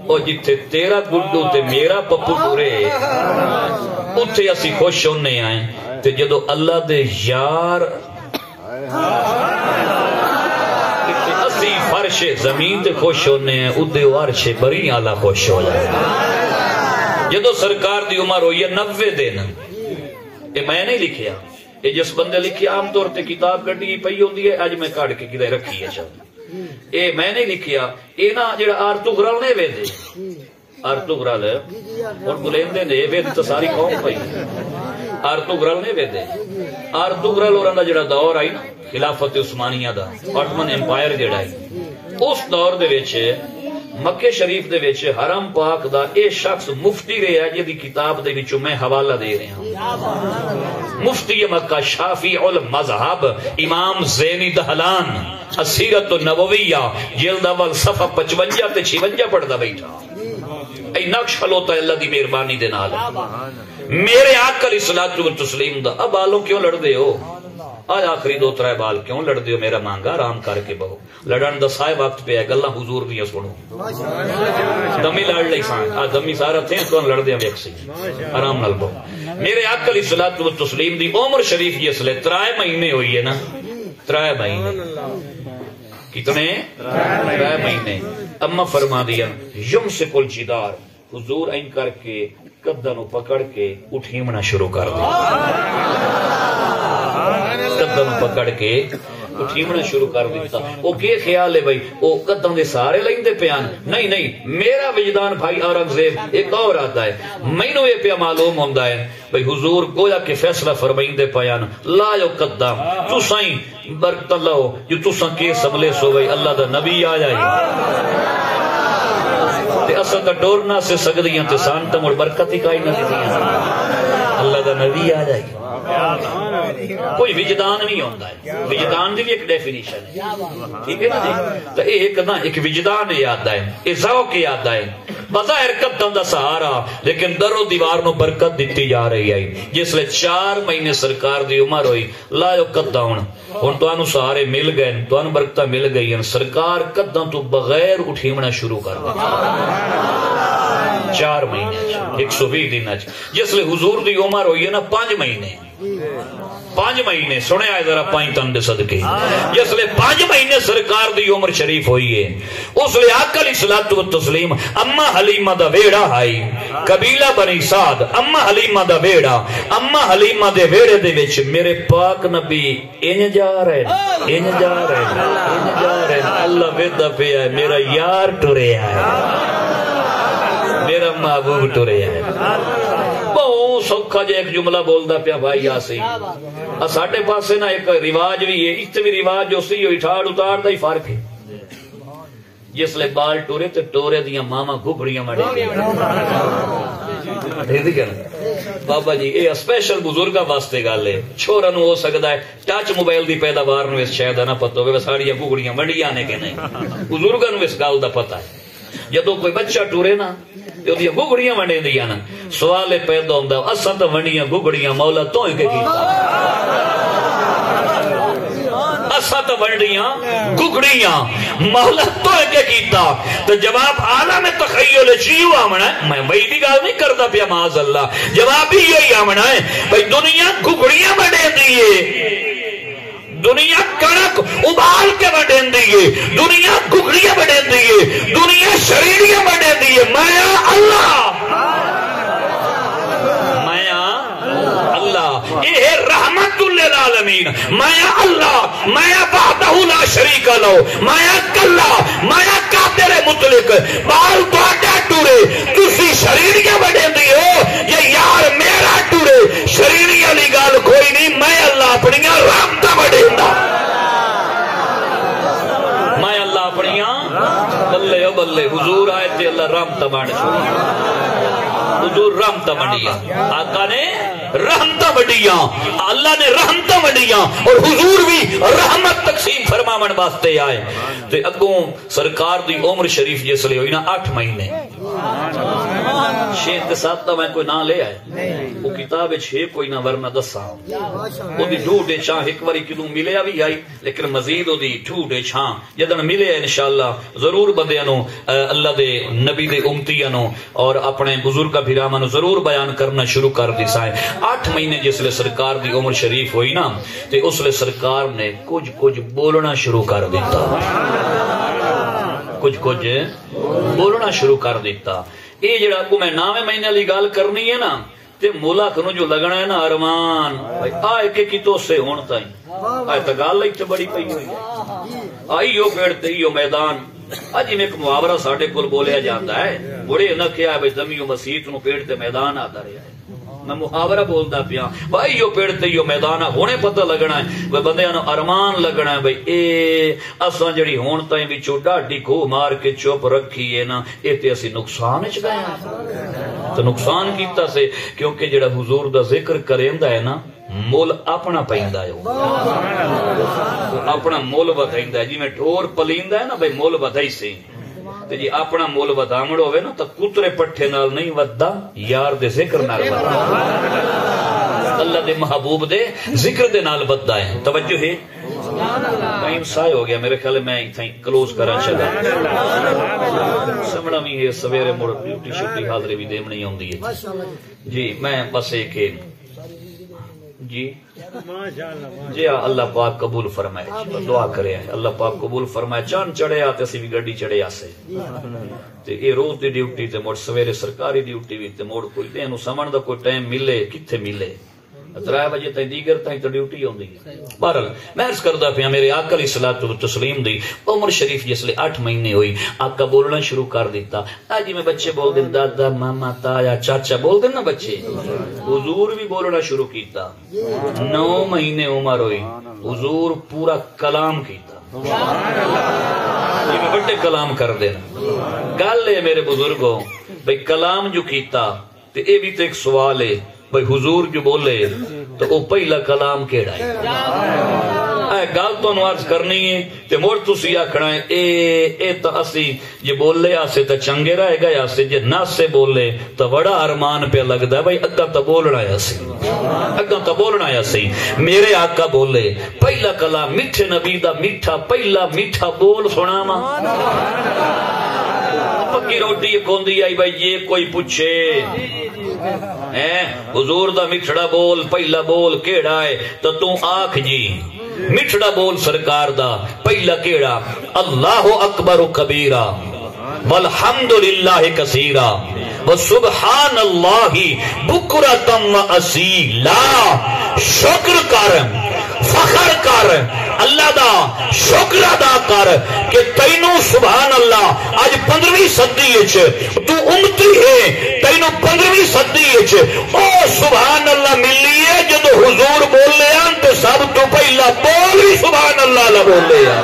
او جتھے تیرا گڈو تے میرا پپو ٹرے اوتھے اسی خوش ہونے آئے تے جدو اللہ دے یار فرش زمین تے خوش ہونے ہیں ادھے عرش بری آلہ خوش ہو جائے جدو سرکار دی عمر ہوئی ہے 90 دن یہ میں نہیں لکھیا یہ جس بندے لکھیا عام طور تے کتاب کٹی پئی ہوندی ہے اج میں کاٹ کے کدے رکھی ہے چل اے میں نہیں لکھیا اے نا جڑا آرتغرل نے ویندے آرتغرل اور بلیندے نے ویند تے ساری قوم پئی ارطغرل نے ویدے ارطغرل اور جڑا دور آئی نا خلافت عثمانیہ دا آٹمن امپائر جڑا ہے اس دور دے وچ مکے شریف دے وچ حرم پاک دا اے شخص مفتی رہا ہے جدی کتاب دے وچوں میں حوالہ دے رہا ہوں مفتی مکہ شافعی المذہب امام زینی دہلان السیرۃ النبویہ جلد اول صفحہ 55 تے 56 پڑھدا بیٹھا اے نقش کھلوتا ہے اللہ دی مہربانی دے نال میرے آقا علیہ الصلوۃ والتسلیم دا اب بالوں کیوں لڑ دے ہو آج آخری 2-3 بال کیوں لڑ دیو میرا مانگا آرام کر کے بہو لڑن دا سائے وقت پہ ہے گلہ حضور دیا سنو دمی لڑ لئی سان آج دمی سارا تھے تو لڑ دیا بیک سی آرام نال بہو میرے آقا علیہ الصلوۃ والتسلیم دی عمر شریف جس لئے 3 مہینے ہوئی ہے نا 3 مہینے کتنے 3 مہینے اما فرما دیا یمسک الجدار حضور این کر کے قدنوں پکڑ کے اٹھیمنا شروع کر دیا قدم پکڑ کے اٹھیمنا شروع کر دیتا وہ کیا خیال ہے بھائی وہ قدم دے سارے لیندے پیان نہیں میرا وجدان بھائی اورنگزیب ایک اور آتا ہے مینوں یہ پیا معلوم ہوندہ ہے بھائی حضور گویا کہ فیصلہ فرمائندے پیان لا یو قدم تو سائیں برکت اللہ ہو جو تو سائیں کیس عملے سو بھائی اللہ دا نبی آ جائے تے اصل دا ڈورنا سے سگدیاں تے سانتا مڑ برکت ہی کائی نہ دیاں اللہ دا نبی آ جائے کوئی وجدان نہیں ہوتا ہے وجدان دی بھی ایک ڈیفینیشن ہے ٹھیک ہے نا جی تو ایک وجدان یاد ہے ایک ذوق یاد ہے بظاہر قدم دا سہارا لیکن در و دیوار نو برکت دیتی جا رہی ہے جس لئے 4 مہینے سرکار دی عمر ہوئی لا یو قدم ہن تو انو سہارے مل گئے تو انو برکتہ مل گئی ہیں سرکار قدم تو بغیر اٹھیمنا شروع کر دیا 4 مہینے 120 دن جس لئے حضور دی عمر ہوئی ہے نا 5 مہینے 5 مہینے سنے آئے ذرا 5 تن صدقے جس لئے 5 مہینے سرکار دی عمر شریف ہوئی ہے اس لئے آقا علیہ الصلوۃ والتسلیم اما حلیمہ دا ویڑا آئی قبیلہ بنی سعد اما حلیمہ دا ویڑا اما حلیمہ دے ویڑے دے وچ میرے پاک نبی انج جا رہے اللہ ویدہ پہ ہے میرا یار ٹرے ہے میرا محبوب ٹرے ہے بہت سوکھا جے ایک جملہ بول دا پیا بھائی آسی ساڑھے پاس سے نا ایک رواج بھی ہے اس بھی رواج جو سی ہوئی ٹھاڑ اتار دا ہی فرق ہے جس لئے بال ٹورے تے ٹورے دیا ماما گھگڑیاں مڑے بابا جی یہ اسپیشل بزرگا واسطے گل ہے چھوڑا نو ہو سکتا ہے ٹچ موبائل دی پیداوار نو اس شاید نہ پتہ ہوئے ساڑیاں گھگڑیاں مڑیاں نے کہ نہیں بزرگا نو اس گل دا پتہ ہے جدو کوئی بچہ ٹورے نا یہ گھگڑیاں ونڈے دیا نا سوال پیدا ہوندا اساں تے ونڈیاں گھگڑیاں مولا تو ہی کے کیتا اساں تے ونڈیاں گھگڑیاں مولا تو ہی کے کیتا تو جواب عالم تخیل چیو آمنا ہے میں وہی دی گل نہیں کردا پیا معاذ اللہ جواب ہی یہی آمنا ہے بھئی دنیا گھگڑیاں ونڈے دیے دنیا کڑک ابال کے بڑھیں دیئے دنیا گھگڑیاں بڑھیں دیئے دنیا شریریاں بڑھیں دیئے مایا اللہ یہ رحمت للعالمین مایا اللہ مایا وحدہ لا شریک لو مایا کلا مایا قادر مطلق بال باٹا ٹورے تسی شریریاں بڑھیں دیئے ہو یہ یار میرا ٹورے شریریاں لی گال کوئی نہیں میں اللہ اپنیاں رحمتہ بڑھیں دا میں اللہ اپنیاں بلے او بلے حضور آئے تھے اللہ رحمتہ بڑھیں حضور رحمتہ بڑھیا آقا نے رحمتہ بڑھیا اللہ نے رحمتہ بڑھیا اور حضور بھی رحمت تقسیم فرماون واسطے آئے تو اگوں سرکار دی عمر شریف جس لئے ہوئی نا 8 مہینے 6 کے ساتھ میں کوئی نہ لے آئے وہ کتاب 6 کوئی نہ ورنہ 10 وہ دی ڈھوڑے چھاں ایک واری کدوں ملے بھی آئی لیکن مزید وہ دی ڈھوڑے چھاں جدن ملے انشاءاللہ ضرور بندیانوں اللہ دے نبی دے امتیانوں اور اپنے بزرگا بھیرامانوں ضرور بیان کرنا شروع کر دی سائیں 8 مہینے جس لئے سرکار دی عمر شریف ہوئی نا تے اس لئے سرکار نے کچھ بولنا شروع کر دیتا کچھ بولنا شروع کر دیتا یہ جڑا کو میں 9 مہینے لی گال کرنی ہے نا تے مولا کنو جو لگنا ہے نا ارمان آئے کے کی تو سے ہونتا ہی آئے تا گال لئی تے بڑی پئی ہوئی ہے آئی ہو پیڑتے ہی ہو میدان آج میں ایک محاورہ ساڑھے کل بولیا جاتا ہے بڑے نہ کیا ہے بھئی زمیو مسیح نو پیڑتے میدان آتا رہا ہے میں محاورہ بولتا پیا بھائی یو پیڑ تے یو میدان ہونے پتہ لگنا ہے بھائی بندے نو ارمان لگنا ہے بھائی اے اساں جڑی ہون تائیں وچوں ڈاڈی کو مار کے چپ رکھی ہے نا اے تے اسی نقصان وچ گئے ہیں تو نقصان کیتا سے کیونکہ جڑا حضور دا ذکر کریندا ہے نا مول اپنا پیندا ہے اپنا مول ودھائیندا ہے جی میں ڈھور پلیندا ہے نا بھائی مول ودھائی سی تے جی اپنا مول ودھاوڑ ہوے نا تے کترے پٹھے نال نہیں ودھدا یار دے ذکر نال ودھدا اللہ دے محبوب دے ذکر دے نال ودھدا ہے توجہ ہے ٹائم سائے ہو گیا میرے خیال میں اتھائی کلوز کرا چلا سمڑا بھی ہے سویرے مڑ ڈیوٹی شوٹی حاضری بھی دیمنی ہوندی ہے جی میں بس ایک جی جی اللہ پاک قبول فرمائے دعا کرے اللہ پاک قبول فرمائے چاند چڑھے آتے اسی بھی گڈی چڑھے آسے تے یہ روز دی ڈیوٹی تے موڑ سویرے سرکاری ڈیوٹی بھی تے موڑ کوئی دے انو سمن دا کوئی ٹائم ملے کتھے ملے 3 بجے تائیں دیگر تائیں تو ڈیوٹی ہوندی ہے بہرحال میں عرض کردا پیا میرے آقا علیہ الصلوۃ والتسلیم دی عمر شریف جسلے 8 مہینے ہوئی آقا بولنا شروع کر دیتا آج میں بچے بول دیں دادا ماما تایا چاچا بول دیں نا بچے حضور بھی بولنا شروع کیتا 9 مہینے عمر ہوئی حضور پورا کلام کیتا یہ میں بڑے کلام کر دینا گل ہے میرے بزرگوں بھئی کلام جو کیتا تے اے بھی تو ایک سوال ہے بھئی حضور جو بولے تو او پہلا کلام کیڑا ہے اے گل تو عرض کرنی ہے تے مڑ تسی آکھنا ہے اے تو اسی جے بولے آسے تو چنگے رہے گا آسے جے نہ سے بولے تو بڑا ارمان پہ لگدا ہے بھئی اگا تو بولنا ہے اسی اگا تو بولنا ہے اسی میرے آقا بولے پہلا کلام میٹھے نبی دا میٹھا پہلا میٹھا بول سناواں پکی روٹی کھوندی آئی بھائی یہ کوئی پوچھے حضور دا مٹھڑا بول پہلا بول کیڑا ہے تو آکھ جی مٹھڑا بول سرکار دا پہلا کیڑا اللہ اکبر کبیرہ والحمدللہ کثیرہ وسبحان اللہ بکرۃ واصیلا شکر کر فخر کر اللہ دا شکر ادا کر کہ تینوں سبحان اللہ آج 15ویں صدی وچ تو امتی ہے تینوں 15ویں صدی وچ او سبحان اللہ ملی ہے جدو حضور بولے ہیں تو سب تو پہلا بول ہی سبحان اللہ لا بولے ہیں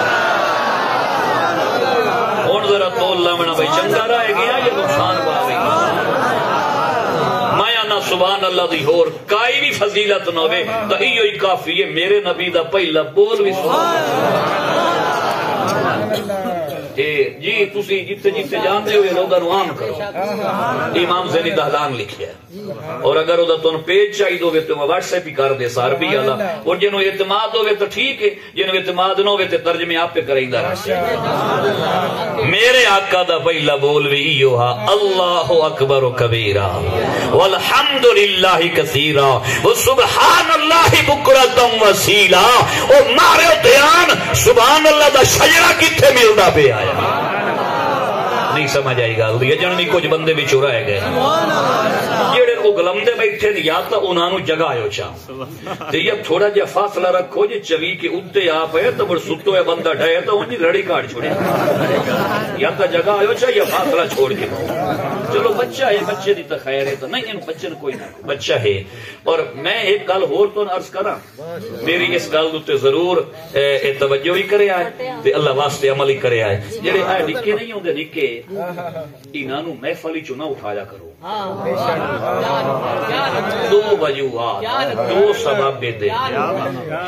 ہن ذرا تول لاونا بھائی چنگا رہے گیا یہ نقصان پاوے سبحان اللہ دی ہور کائی بھی فضیلت نہ ہوئے تو ایو ہی کافی ہے میرے نبی دا پہلا بول بھی سبحان جی تسی جتے جتے جانتے ہوئے لوگاں نو عام کرو امام زینی دہلان لکھیا ہے اور اگر وہ تن پیج چاہیے ہوئے تو میں واٹس ایپ ہی کر دے سار بھی اللہ اور جنہوں اعتماد ہوئے تو ٹھیک ہے جنہوں اعتماد نہ ہوئے تو ترجمے آپ پہ کریں دا میرے آقا دا پہلا بول بھی ایو ہا اللہ اکبر کبیرہ والحمدللہ کثیرہ وسبحان اللہ بکرۃ واصیلا اور مارے دھیان سبحان اللہ دا شجرہ کتھے ملدا پہ آیا نہیں سمجھ آئی گا جننی کچھ بندے بھی چورا ہے گئے جیڑے کو گلمدے بیٹھے یا تو انہاں نو جگہ آئیو چاہ تے یہ تھوڑا جا فاصلہ رکھو جی چوی کے اتے آپ ہے تو بڑھ سٹو ہے بندہ ڈھائے تو انہی رڑی کاٹ چھوڑے یا تو جگہ آئیو چاہ یا فاصلہ چھوڑ کے چلو بچہ ہے بچے دی تخیر ہے تو نہیں ان بچے کوئی نہ بچہ ہے اور میں ایک گل ہور تو عرض کرا میری اس گل تے ضرور توجہ ہی کرے آئے تے اللہ واسطے عمل ہی کرے آئے جڑے آئے نکے نہیں ہوندے نکے انہاں نو محفل وچوں نہ اٹھایا کرو دو وجوہات دو سبب دے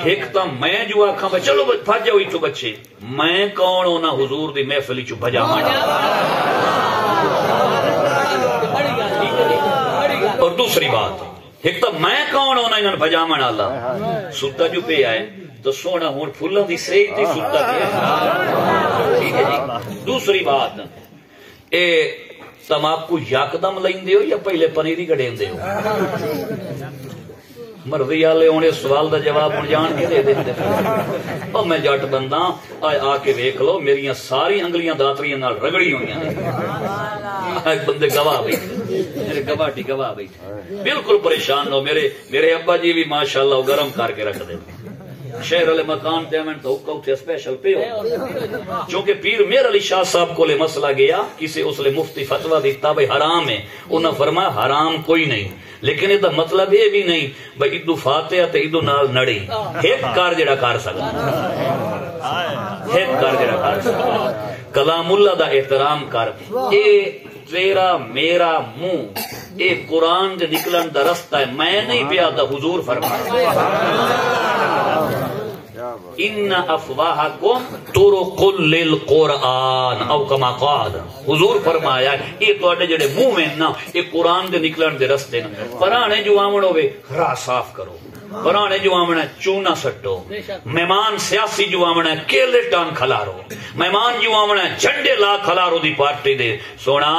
ایک تو میں جو آکھاں چلو بھج جاؤ تو بچے میں کون ہونا حضور دی محفل وچوں بھجا مانا اور دوسری بات ایک تو میں کون ہونا انہاں بھجامن والا ستا جو پہ آئے تو سونا ہون پھلاں دی سہی تے ستا پہ ٹھیک ہے جی دوسری بات اے تماکو یکدم لیندے ہو یا پہلے پنیری گڑیندے ہو مرضی والے ہونے سوال دا جواب جان کے دے دیندے اور میں جٹ بندہ آ کے ویکھ لو میری ساری انگلیاں داتریاں نال رگڑی ہوئیاں ایک بندے گواہ بیٹھے میرے گواہی گواہ بیٹھے بالکل پریشان ہو میرے ابا جی بھی ماشاءاللہ گرم کر کے رکھ دے شہر والے مکان تے من تو اتنے اسپیشل پہ ہو چونکہ پیر میر علی شاہ صاحب کو لے مسئلہ گیا کسی اس لے مفتی فتویٰ دیتا بھائی حرام ہے انہوں نے فرمایا حرام کوئی نہیں لیکن یہ مطلب یہ بھی نہیں بھائی ادو فاتحہ تے ادو نال نڑی ایک کار جڑا کر سکتا ایک کار جڑا کر سکتا کلام اللہ دا احترام کر اے تیرا میرا منہ اے قرآن دے نکلن دا رستہ ہے میں نہیں پیا دا حضور فرمایا ان افواہکم طرق للقرآن او کما قال حضور فرمایا اے تواڈے جڑے منہ میں نا اے قرآن دے نکلن دے رستے نا پرانے جو آمن ہوے راہ صاف کرو پرانے جو آمن ہے چونا سٹو مہمان سیاسی جو آمن ہے کیلے ٹان کھلارو مہمان جو آمن ہے جھنڈے لا کھلارو دی پارٹی دے سونا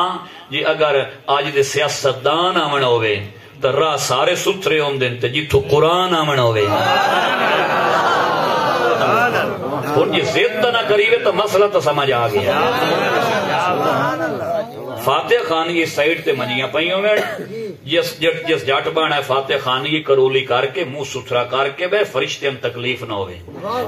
جی اگر آج دے سیاستدان آمن ہوے تو راہ سارے ستھرے ہوں دن تے جتھو قرآن آمن ہوے اور یہ زیادہ نہ کریوے تو مسئلہ تو سمجھ آ گیا فاتح خانگی سائیڈ تے منجیاں پہیوں میں جس جٹ بانا ہے فاتح خانگی کرولی کر کے منہ ستھرا کر کے بے فرشتے ہم تکلیف نہ ہوئے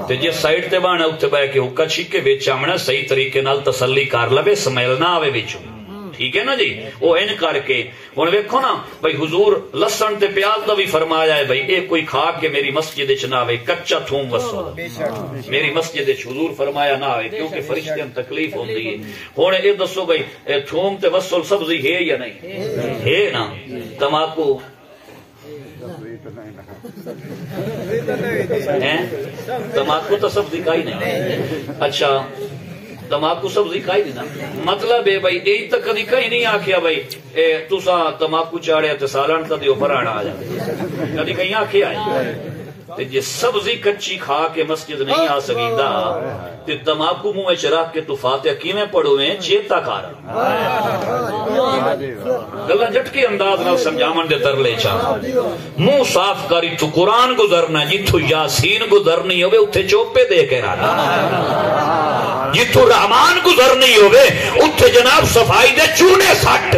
تے جس سائیڈ تے بانا اتنے بے کے حکا چھکے بیچ آمنا صحیح طریقے نال تسلی کر لبے سمیل نہ آوے بیچوں ٹھیک ہے نا جی وہ ان کر کے ہن ویکھو نا بھائی حضور لسن تے پیاز دا بھی فرمایا ہے بھائی اے کوئی کھا کے میری مسجد وچ نہ آوے کچا تھوم وسو میری مسجد وچ حضور فرمایا نہ آوے کیونکہ فرشتے ہم تکلیف ہوندی ہے ہن اے دسو بھائی تھوم تے وسل سبزی ہے یا نہیں ہے نا تماکو تماکو تو سبزی کا ہی نہیں اچھا تماکو سبزی کھائی دی نا مطلب ہے بھائی یہی تک کدی کہیں نہیں آکھیا بھائی تسا تماکو چاڑیا تے سالن تا دیو پرانا آ جائے کدی کہیں آکھیا تے جے سبزی کچی کھا کے مسجد نہیں آ سکیندا تے تماکو منہ وچ رکھ کے تو فاتحہ کیویں پڑھویں چیتا کر گلا جھٹکے انداز نال سمجھاون دے ترلے چا منہ صاف کری تو قرآن گزرنا جتھو یاسین گزرنی ہوے اوتھے چوپے دے کے رہنا جتھو رحمان گزرنی ہوے اوتھے جناب صفائی دے چونے سٹ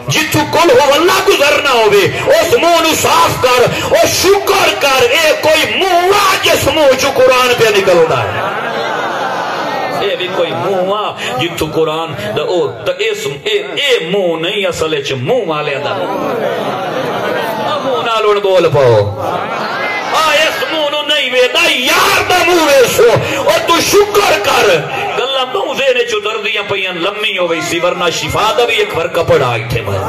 جتھو کل ہو اللہ گزرنا ہوے اس منہ نو صاف کر او شکر کر اے کوئی منہ جس منہ چو قرآن پہ نکلنا ہے اے بھی کوئی منہ جتھو قرآن دا او اے منہ نہیں اصل چ منہ والے دا منہ نالون بول پاؤ اس منہ نو نہیں ویدا یار دا منہ ویسو اور تو شکر کر گلا موزے نے چو دردیاں پئیاں لمی ہو گئی سی ورنہ شفا دا بھی ایک فرقہ پڑھا آئی تھے میں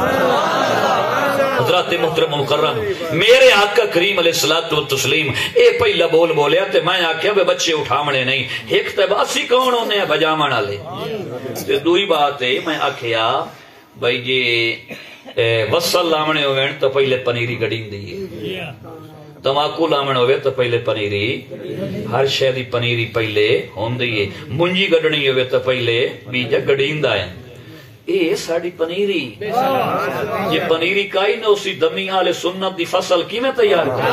حضرات محترم مکرم میرے آقا کریم علیہ الصلوۃ والتسلیم اے پہلا بول بولیا تے میں آکھیا بے بچے اٹھامنے نہیں ایک تے باسی کون ہونے ہیں بجامن والے تے دوئی بات ہے میں آکھیا بھائی جی وصل لامنے ہوئے تو پہلے پنیری گڑین دیئے تماکو لامن ہوئے تو پہلے پنیری ہر شہدی پنیری پہلے ہون دیئے منجی گڑنی ہوئے تو پہلے بیجا گڑین دائیں اے ساڑی پنیری یہ پنیری کائی نہ اسی دمی آل سنت دی فصل کی میں تیار کر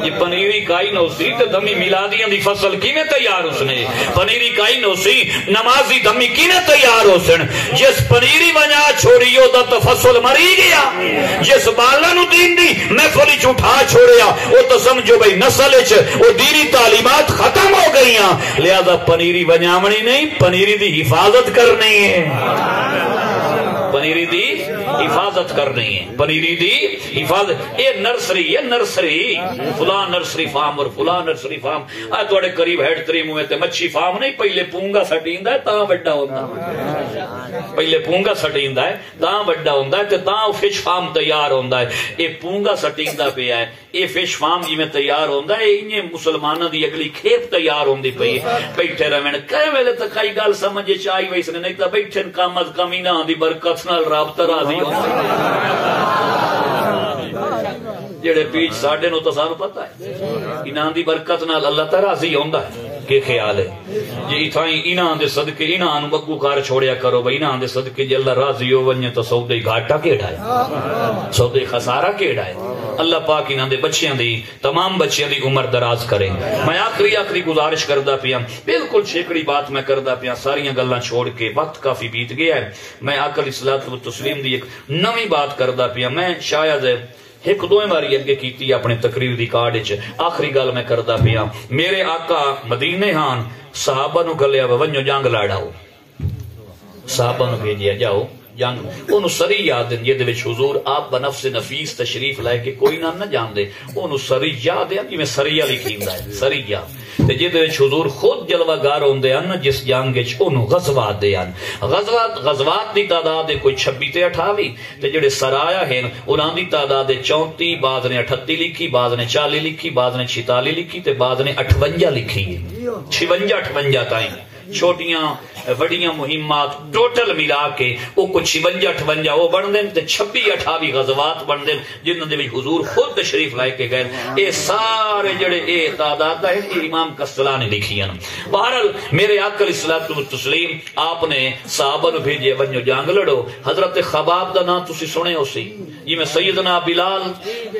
یہ پنیری کائی نہ اسی تے دمی میلادیاں دی فصل کی میں تیار اس نے پنیری کائی نہ اسی نمازی دمی کی میں تیار ہو سن جس پنیری بنا چھوڑیو دا تو فصل مری گیا جس بالا نو دین دی محفلی چھوٹا چھوڑیا وہ تو سمجھو بھئی نسل چ وہ دینی تعلیمات ختم ہو گئیاں لہذا پنیری بنیامنی نہیں پنیری دی حفاظت کرنی ہے پنیری دی حفاظت کرنی ہے پنیری دی حفاظت اے نرسری فلان نرسری فارم اور فلان نرسری فارم آج توڑے قریب ہیڈ تریم ہوئے تے مچھی فارم نہیں پہلے پونگا سٹیندہ ہے تاں بڑا ہوندہ پہلے پونگا سٹیندہ ہے تاں بڑا ہوندہ ہے تے تاں فش فارم تیار ہوندہ ہے اے پونگا سٹیندہ پہ آئے اے فش فارم جی میں تیار ہوندہ ہے انہیں مسلمانہ دی اگلی کھیپ تیار ہوندی پئی بیٹھے رہے کہے ویلے تک کئی گال سمجھے چاہی ویس نے نہیں تا بیٹھے کام از کمی نہ دی برکت نال رابطہ راضی جڑے پیچ ساڑھے نو تو سانو پتہ ہے انہاں دی برکت نال اللہ تعالی راضی ہوندا ہے کہ خیال ہے یہ اتھائیں انہاں دے صدقے انہاں نو بگو کار چھوڑیا کرو بھئی انہاں دے صدقے جے اللہ راضی ہو ونجے تو سودے گھاٹا کیڑا ہے سودے خسارہ کیڑا ہے اللہ پاک انہاں دے بچیاں دی تمام بچیاں دی عمر دراز کرے میں آخری گزارش کردہ پیا بالکل چھیکڑی بات میں کردہ پیا ساریاں گلاں چھوڑ کے وقت کافی بیت گیا ہے میں آقا علیہ الصلوۃ والتسلیم دی ایک نویں بات کردہ پیا میں شاید ایک دوئے ماری اگے کیتی اپنے تقریر دی کارڈ وچ آخری گل میں کردا پیا میرے آقا مدینے ہان صحابہ نو گلیا ونجو جنگ لڑاؤ صحابہ نو بھیجیا جاؤ جنگ اونوں سری یاد دین جے وچ حضور آپ بنفس نفیس تشریف لائے کہ کوئی نہ جاندے اونوں سری یاد ہے جویں سریہ لکھیندا ہے سریہ تے جے وچ حضور خود جلوہ گار ہوندے ہن جس جنگ وچ اونوں غزوات دے ہن غزوات دی تعداد کوئی 26 تے 28 تے جڑے سرایا ہیں انہاں دی تعداد 34 بعض نے 38 لکھی بعض نے 40 لکھی بعض نے 46 لکھی تے بعض نے 58 لکھی ہے 56 58 تائیں چھوٹیاں وڈیاں مہمات ٹوٹل ملا کے وہ کچھ 56 58 وہ بن دیں تے 26 28 غزوات بن دیں جنہاں دے وچ حضور خود تشریف لائے کے گئے اے سارے جڑے اے تعداد ہے یہ امام کستلانی لکھی ہیں بہرحال میرے آقا علیہ الصلوۃ والتسلیم آپ نے صحابہ نو بھیجے ونجو جنگ لڑو حضرت خباب دا نام تسی سنے ہو سی جی میں سیدنا بلال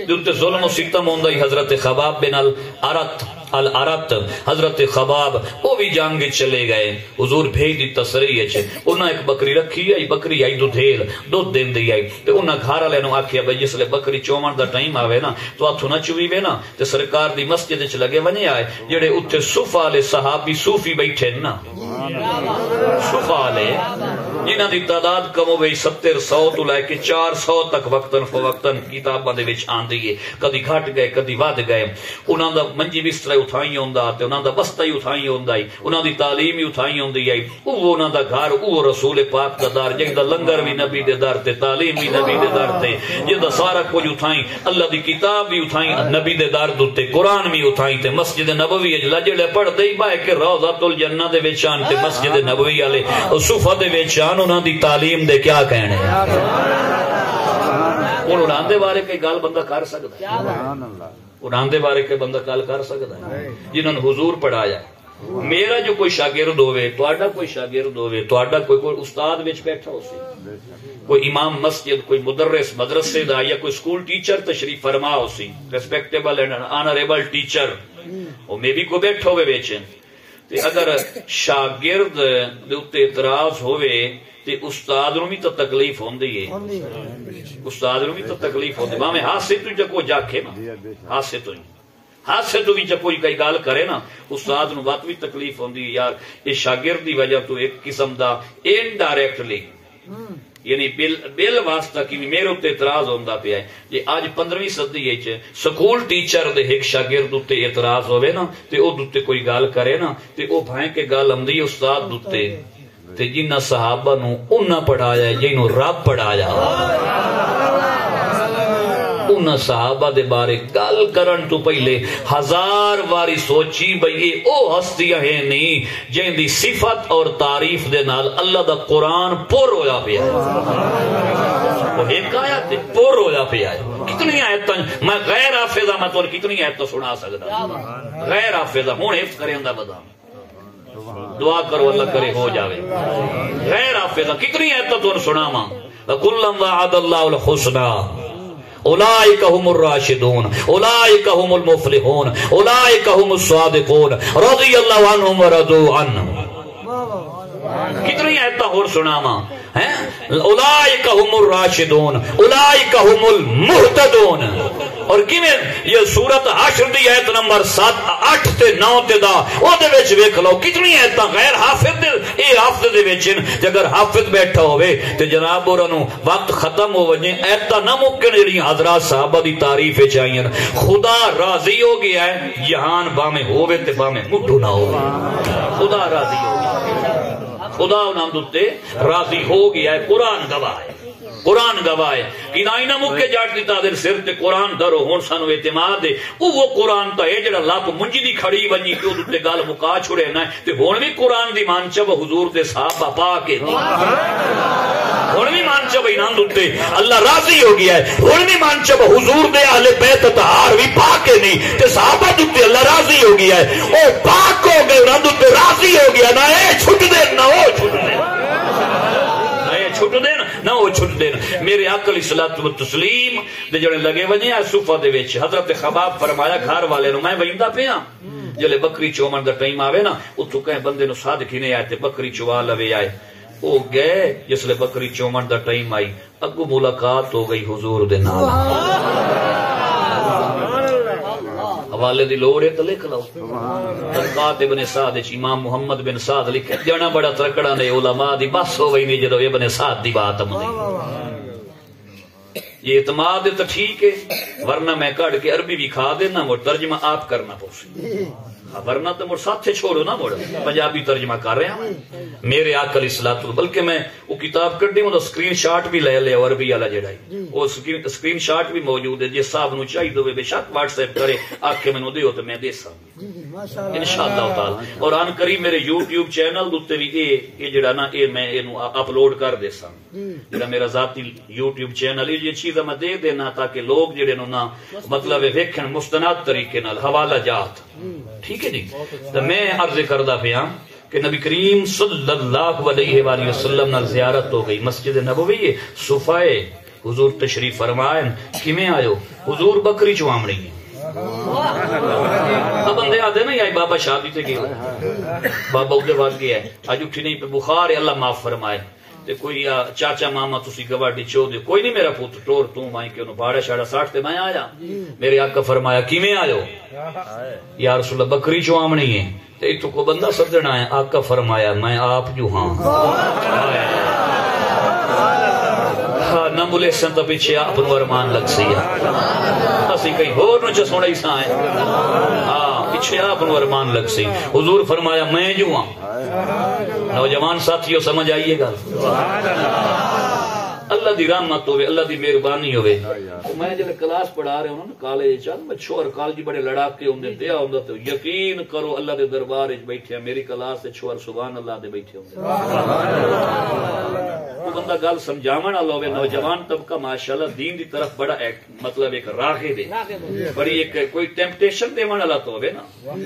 دے تے ظلم و ستم ہوندا ہی حضرت خباب بن الارت حضرت خباب وہ بھی جنگ چلے گئے حضور بھیج دی تصریح چ انہاں ایک بکری رکھی آئی بکری آئی دودھیل دودھ دین دی آئی تے انہاں گھر والے نو آکھیا بھئی جس لے بکری چومن دا ٹائم آوے نا تو ہتھوں نہ چوی وے نا تے سرکار دی مسجد وچ لگے ونے آئے جڑے اوتھے صفہ والے صحابی صوفی بیٹھے نا صفہ والے جنہاں دی تعداد کم ہوئی 700 تو لے کے 400 تک وقتاً فوقتاً کتاباں دے وچ آندی ہے کدی گھٹ گئے کدی ود گئے انہاں دا منجی بستر اٹھائی ہوندا تے انہاں دا بستہ ہی اٹھائی ہوندا ہے انہاں دی تعلیم ہی اٹھائی ہوندی ہے او انہاں دا گھر او رسول پاک دا در جندا لنگر بھی نبی دے در تے تعلیم بھی نبی دے در تے جندا سارا کچھ اٹھائی اللہ دی کتاب بھی اٹھائی نبی دے در تے قرآن بھی اٹھائی تے مسجد نبوی وچ لجڑے پڑھدے ہی بہ کے روضۃ الجنہ دے وچ آن تے مسجد نبوی والے صفہ دے وچ آن انہاں دی تعلیم دے کیا کہنے انہاں دے بارے کوئی گل بندہ کر سکدا ہے سبحان اللہ انہاں دے بارے کوئی بندہ گل کر سکدا ہے جنہاں نے حضور پڑھایا میرا جو کوئی شاگرد ہوئے تہاڈا کوئی شاگرد ہوئے تہاڈا کوئی استاد وچ بیٹھا ہو سی کوئی امام مسجد کوئی مدرس مدرسے دا یا کوئی سکول ٹیچر تشریف فرما ہو سی ریسپیکٹیبل اینڈ آنریبل ٹیچر او میں بھی کوئی بیٹھا ہوئے وچ تے اگر شاگرد دے اوتے اعتراض ہوئے تے استاد نو بھی تو تکلیف ہوندی ہے استاد نو بھی تو تکلیف ہوندی میں ہاسے تو جکو جاکھے نا ہاسے تو ہاسے تو بھی جب کوئی کئی گال کرے نا استاد نو بات بھی تکلیف ہوندی یار یہ شاگرد دی وجہ تو ایک قسم دا انڈائریکٹلی یعنی بل واسطہ کی میرے اتنے اعتراض ہوندا پیا ہے جی آج 15ویں صدی وچ سکول ٹیچر دے ایک شاگرد تے اعتراض ہوئے نا تے او دتے کوئی گال کرے نا تے او بھائیں کے گال آمدی استاد دتے تے جنہ صحابہ نو انہاں پڑھایا ہے جنہوں رب پڑھایا انہاں صحابہ دے بارے گل کرن تو پہلے 1000 باری سوچی بھئی اے او ہستیاں ہیں نہیں جن دی صفت اور تعریف دے نال اللہ دا قرآن پر ہویا پیا ہے وہ ایک آیت پر ہویا پیا ہے کتنی آیتاں میں غیر حافظہ میں تو کتنی آیتاں سنا سکتا غیر حافظہ ہوں حفظ کریں دا بدا دعا کرو اللہ کرے ہو جاوے غیر حافظہ کتنی آیتاں تو سنا ماں کلم وعد اللہ الحسنہ اولئک هم الراشدون اولئک هم المفلحون اولئک هم الصادقون رضی اللہ عنہم ورضوا عنہ کتنی آیتاں اور سناواں ہیں اولئک هم الراشدون اولئک هم المهتدون اور کیویں یہ سورت حشر دی آیت نمبر 7 8 تے 9 تے دا او دے وچ ویکھ لو کتنی آیتاں غیر حافظ دے اے حافظ دے وچ تے اگر حافظ بیٹھا ہوے تے جناب اور نو وقت ختم ہو وجے ایتاں نہ ممکن جڑی حضرات صحابہ دی تعریف وچ آئیں خدا راضی ہو گیا ہے جہان باویں ہوے تے باویں مٹھو نہ ہوے خدا راضی ہو گیا خدا انہاں دے راضی ہو گیا ہے قرآن گواہ ہے قرآن گواہ ہے کہ نہ مکے جاٹ دی تادر سر تے قرآن درو ہون سانو اعتماد ہے وہ قرآن تا ہے جڑا لپ منجی دی کھڑی ونجی تے اوتے گل مکا چھڑے نہ تے ہن بھی قرآن دی مانچب حضور دے صحابہ پاک ہے ہن بھی مانچب انہاں دے اللہ راضی ہو گیا ہے ہن بھی مانچب حضور دے اہل بیت طہار بھی پاک ہے نہیں تے صحابہ دے اللہ راضی ہو گیا ہے او پاک ہو گئے انہاں دے راضی ہو گیا نہ اے چھٹ دے نہ او چھٹ دے چھٹ دین نہ وہ چھٹ دین میرے آقا علیہ الصلوۃ والتسلیم دے جڑے لگے ونجے صفہ دے وچ حضرت خباب فرمایا گھر والے نو میں ویندا پیا جلے بکری چومن دا ٹائم آوے نا اتھوں کہیں بندے نو صادق ہی نہیں آئے تے بکری چوا لوے آئے او گئے جس لے بکری چومن دا ٹائم آئی اگو ملاقات ہو گئی حضور دے نال حوالے دی لوڑ ہے تو لکھ لو. طبقات ابن سعد امام محمد بن سعد لکھے جانا بڑا ترکڑا نے علماء دی بس ہو گئی نہیں جدو ابن سعد دی بات ہم یہ اعتماد تو ٹھیک ہے ورنہ میں کٹ کے عربی بھی کھا دینا وہ ترجمہ آپ کرنا پوچھے ورنہ تو مڑ ساتھ چھوڑو نا مڑ پنجابی ترجمہ کر رہے ہیں میرے آقا علیہ الصلوۃ والسلام. بلکہ میں وہ کتاب کٹی وہ اسکرین شاٹ بھی لے لے عربی والا جڑا وہ اسکرین شاٹ بھی موجود ہے جس صاحب نو چاہیے ہوے بے شک واٹس ایپ کرے آکھے مینوں دیو تے میں دے سا انشاءاللہ تعالی. اور ان قریب میرے یوٹیوب چینل تے بھی یہ جڑا نا یہ میں اینو اپلوڈ کر دے سا جڑا میرا ذاتی یوٹیوب چینل یہ چیزاں میں دے دینا تاکہ لوگ جڑے نو نا مطلب ویکھن مستند طریقے نال حوالہ جات. ٹھیک ہے جی. تو میں عرض کردہ پیا کہ نبی کریم صلی اللہ علیہ وآلہ وسلم نال زیارت ہو گئی مسجد نبوی صفائے حضور تشریف فرمائیں کیویں آیو حضور بکری چوامڑی اب بندے آتے نا یا بابا شادی تے گئے بابا ادھر بعد گیا ہے اج اٹھی نہیں پہ بخار ہے اللہ معاف فرمائے تے کوئی چاچا ماما تسی گواڈی چو دے کوئی نہیں میرا پوت ٹور تو مائی کہ انہوں باڑا شاڑا ساٹھ تے میں آیا میرے آقا فرمایا کیویں آیو یا رسول اللہ بکری چوامنی ہے تے تو کو بندہ سدنا ہے آقا فرمایا میں آپ جو ہاں نہ بولے سن تو پیچھے آپ ارمان لگ سی اسی کہیں ہور نو چ سونا ہی سا ہے ہاں پیچھے آپ ارمان لگ سی حضور فرمایا میں جو ہاں. نوجوان ساتھیوں سمجھ آئیے گا اللہ دی رحمت ہوئے اللہ دی مہربانی ہوئے. میں جب کلاس پڑھا رہے ہوں نا کالج چل میں چھوڑ کالج بڑے لڑاکے ہوندے دیا ہوندا تو یقین کرو اللہ دے دربار وچ بیٹھے میری کلاس تے چھوڑ سبحان اللہ دے بیٹھے ہوندے وہ بندہ گل سمجھاون والا ہوئے نوجوان طبقہ ماشاءاللہ دین دی طرف بڑا مطلب ایک راغب ہے بڑی ایک کوئی ٹیمپٹیشن دیون والا تو ہوئے نا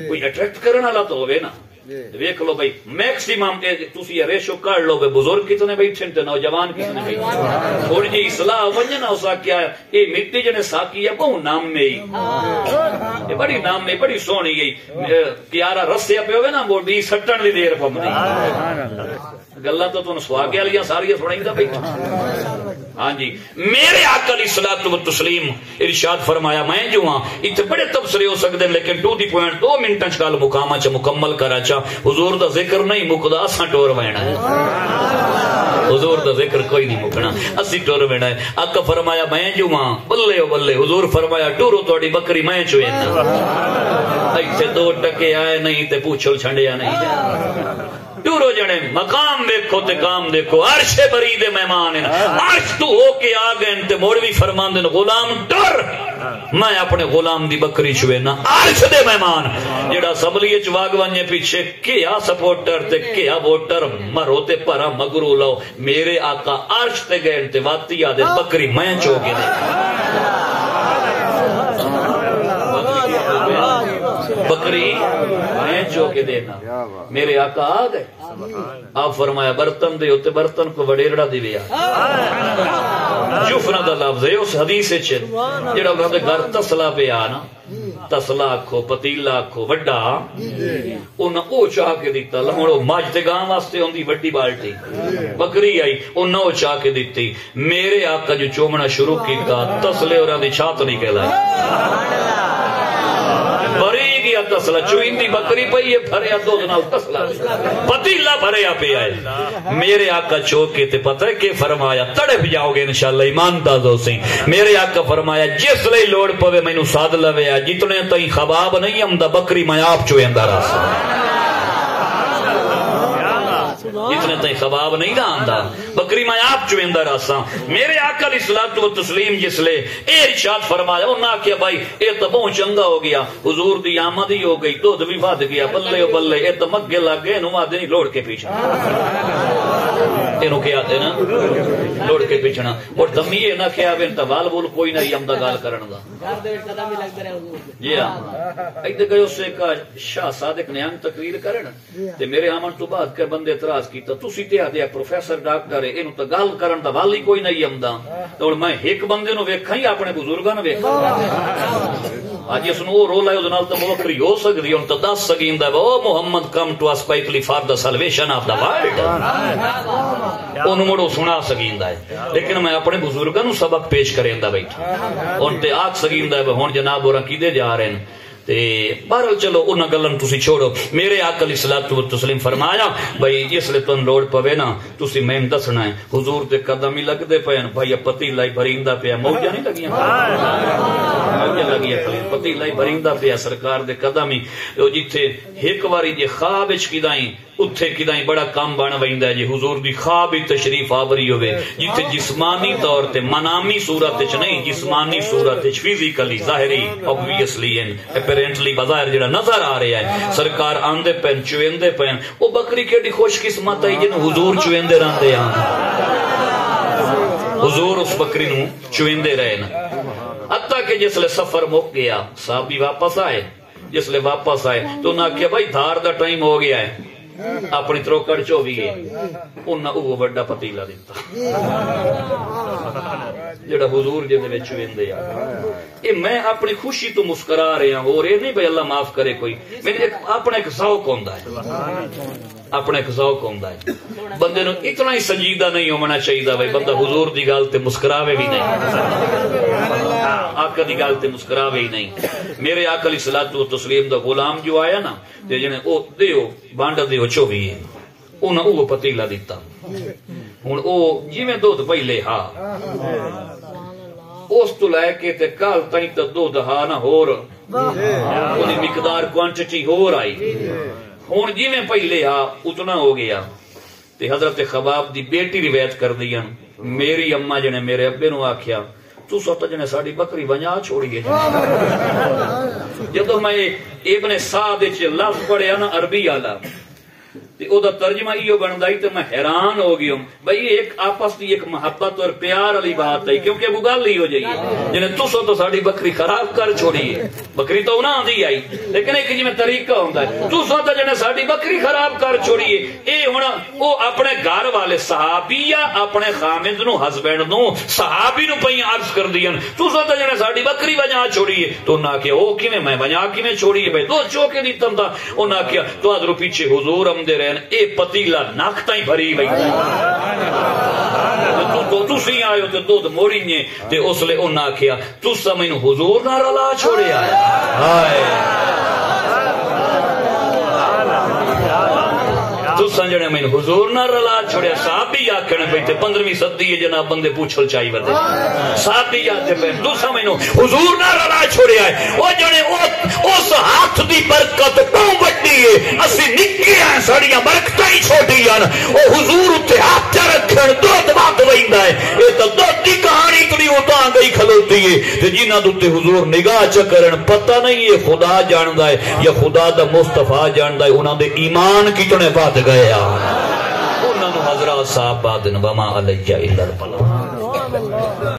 کوئی اٹریکٹ کرن والا تو ہوئے نا. دیکھ لو بھائی میکسیمم تسی یہ ریشو کر لو بھائی بزرگ کتنے بیٹھے تے نوجوان کتنے بیٹھے تھوڑی جی اصلاح وجنا اس کا کیا ہے یہ مٹی جنے ساکی ہے بہو نام میں ہی یہ بڑی نام میں بڑی سونی گئی پیارا رسیا پہ ہوئے نا وہ دی سٹن دی دیر پم نہیں گلا تو تم سواگے والی ساری سنائی دا بیٹھا. ہاں جی میرے آقا علیہ الصلوۃ والتسلیم ارشاد فرمایا میں جو ہاں اتنے بڑے تبصرے ہو سکتے لیکن ٹو دی پوائنٹ 2 منٹ چال مقامہ چ مکمل کرا چا حضور دا ذکر نہیں مکدا اساں ٹور وینا ہے حضور دا ذکر کوئی نہیں مکنا اسی ٹور وینا ہے. آقا فرمایا میں جو ہاں بلے او بلے حضور فرمایا ٹورو تہاڈی بکری میں چوینا ایتھے 2 ٹکے آئے نہیں تے پوچھل چھنڈیا نہیں جا ٹورو جنے مقام دیکھو تے کام دیکھو عرش بری دے مہمان عرش تو ہو کے آ گئے تے مولوی فرمان دے غلام ٹر میں اپنے غلام دی بکری چوے نا عرش دے مہمان جڑا اسمبلی وچ واگ ونجے پیچھے کیا سپورٹر تے کیا ووٹر مرو تے پرا مگرو لو میرے آقا عرش تے گئے تے واتی آدے بکری میں چو کے بکری میں جو کے دینا میرے آقا آ گئے آپ فرمایا برتن دے ہوتے برتن کو وڈیرڑا دی ویا جفنا دا لفظ ہے اس حدیث وچ جڑا انہاں دے گھر تسلا پیا نا تسلا آکھو پتیلا آکھو وڈا انہاں او چاہ کے دیتا ہن او ماج تے گاں واسطے ہوندی وڈی بالٹی بکری آئی انہاں او چاہ کے دیتی میرے آقا جو چومنا شروع کیتا تسلے انہاں دی چھات نکل آئی بری گیا تسلا چوئندی بکری پئی ہے بھریا دودھ نال تسلا پتیلا بھریا پیا ہے میرے آقا چوکے تے پتہ ہے کہ فرمایا تڑپ جاؤ گے انشاءاللہ ایمان دازو سی میرے آقا فرمایا جس لئی لوڑ پوے مینوں ساد لویا جتنے تئی خباب نہیں ہمدا بکری میں آپ چویندا رہا جتنے تئی خباب نہیں نہ آندا بکری میں آپ چویندا رہا میرے آقا علیہ الصلوۃ والتسلیم جس لے اے ارشاد فرمایا انہاں کہ بھائی اے تو بہت چنگا ہو گیا حضور دی آمد ہی ہو گئی دودھ بھی ود گیا بلے او بلے اے تو مگے لگ گئے نو آدے نہیں لوڑ کے پیچھے اینو کیا آتے نا لوڑ کے پیچھنا اور دمی یہ نہ کیا بین توال بول کوئی نہیں ہم دا گال کرن دا جی ہاں ایدے گئے اس سے کہا شاہ صادق نیانگ تقریر کرن تے میرے آمن تو بعد کے بندے اعتراض کیتا تسی تے آدھے پروفیسر ڈاکٹر ہے اینو تو گال کرن دا والی کوئی نہیں ہم دا تو میں ایک بندے نو ویکھاں ہی اپنے بزرگاں نو ویکھاں آج اس نو رول ہے نال تو موکری ہو سکدی ہن تو دس سکیندا او Muhammad come to us especially for the salvation of the world اونوں مڑو سنا سکیندا ہے لیکن میں اپنے بزرگاں نو سبق پیش کریندا بیٹھا ہن تے آکھ سکیندا ہے ہن جناب اور کیدے جا رہے ہیں بہرحال چلو انہاں گلن تسی چھوڑو. میرے آقا علیہ الصلوۃ والتسلیم فرمایا بھائی جس لے تن لوڑ پوے نا تسی میں دسنا ہے حضور دے قدم ہی لگدے پین بھائی پتیلا ہی بھریندا پیا موجاں نہیں لگیاں موجاں لگیاں پتیلا ہی بھریندا پیا سرکار دے قدم ہی جتھے ایک واری جے خواب وچ کیدائیں اتھے کدائیں بڑا کام بن ویندا ہے جی حضور دی خواب ہی تشریف آوری ہوئے جتھے جسمانی طور تے منامی صورت وچ نہیں جسمانی صورت وچ فزیکلی ظاہری obviously and apparently بظاہر جڑا نظر آ رہا ہے سرکار آندے پین چویندے پین او بکری کیڑی خوش قسمت ہے جن حضور چویندے رہندے ہاں حضور اس بکری نو چویندے رہے نا حتیٰ کہ جس لے سفر مک گیا صحابی واپس آئے جس لے واپس آئے تو انہاں کہا بھائی دھار دا ٹائم ہو گیا ہے اپنی تروکڑ چوبی ہے انہاں وہ بڑا پتیلا دیتا جڑا حضور جے دے وچ ویندے آ اے میں اپنی خوشی تو مسکرا رہا ہوں اور اے نہیں بھئی اللہ معاف کرے کوئی میرے اپنا ایک ذوق ہوندا ہے اپنا ایک ذوق ہوندا ہے بندے نو اتنا ہی سنجیدہ نہیں ہونا چاہیے بھئی بندہ حضور دی گل تے مسکراوے بھی نہیں آقا دی گل تے مسکراوے ہی نہیں. میرے آقا علیہ الصلوۃ والتسلیم دا غلام جو آیا نا تے جنے او دیو بانڈ دیو چوبی انہاں او پتیلا دیتا ہن او جویں دودھ پہلے ہا اس تو لے کے تے کل تائیں تے دودھ ہا نہ ہور اودی مقدار کوانٹٹی ہور آئی ہن جویں پہلے ہا اتنا ہو گیا. تے حضرت خباب دی بیٹی روایت کر دیاں میری اماں جنے میرے ابے نو آکھیا تو سوتا جنے ساڑی بکری ونجا چھوڑیے جدو میں ابن سعد وچ لفظ پڑھیا نا عربی والا تے او دا ترجمہ ایو بندائی تے میں حیران ہو گیا بھئی ایک آپس دی ایک محبت اور پیار والی بات ہے کیونکہ ابو گل ہی ہو جائیے جنے تو سو تو ساڑی بکری خراب کر چھوڑیے بکری تو نہ دی آئی لیکن ایک جی میں طریقہ ہوندا ہے تو سو تو جنے ساڑی بکری خراب کر چھوڑیے اے ہن او اپنے گھر والے صحابیہ اپنے خامد نو ہسبینڈ نو صحابی نو پئی عرض کر دیاں تو سو تو جنے ساڑی بکری وجا چھوڑیے تو نہ کہ او کیویں میں وجا کیویں چھوڑیے بھئی دو چوکے دیتم دا او نہ کیا تو ادھر پیچھے حضور امدے اے پتیلا ناک تائیں بھری وئی تو سی آئے تے دودھ موڑی نے تے اس لے انہاں کیا تو سمجھ حضور نہ رلا چھوڑے آئے ہائے تو سنجنے میں حضور نہ رلا چھوڑے صحابی آکھنے پہ تے 15ویں صدی ہے جناب بندے پوچھل چاہی ودے صحابی آتے پہ تو سمجھنو حضور نہ رلا چھوڑے آئے وہ جنے اس ہاتھ دی برکت تو بڑی ہے اسی نکے ہیں سڑیاں برکتیں ہی چھوٹی ہیں وہ حضور اتے ہاتھ رکھن دودھ بات ویندا ہے یہ تو دودھ دی کہانی تڑی ہوتا گئی کھلوتی ہے تے جنہاں دوتے حضور نگاہ چکرن پتہ نہیں ہے خدا جاندا ہے یا خدا دا مصطفیٰ جاندا ہے انہاں دے ایمان کتنے بات گیا انہوں نے حضرات صاحب بادن وما علیہ الا البلاغ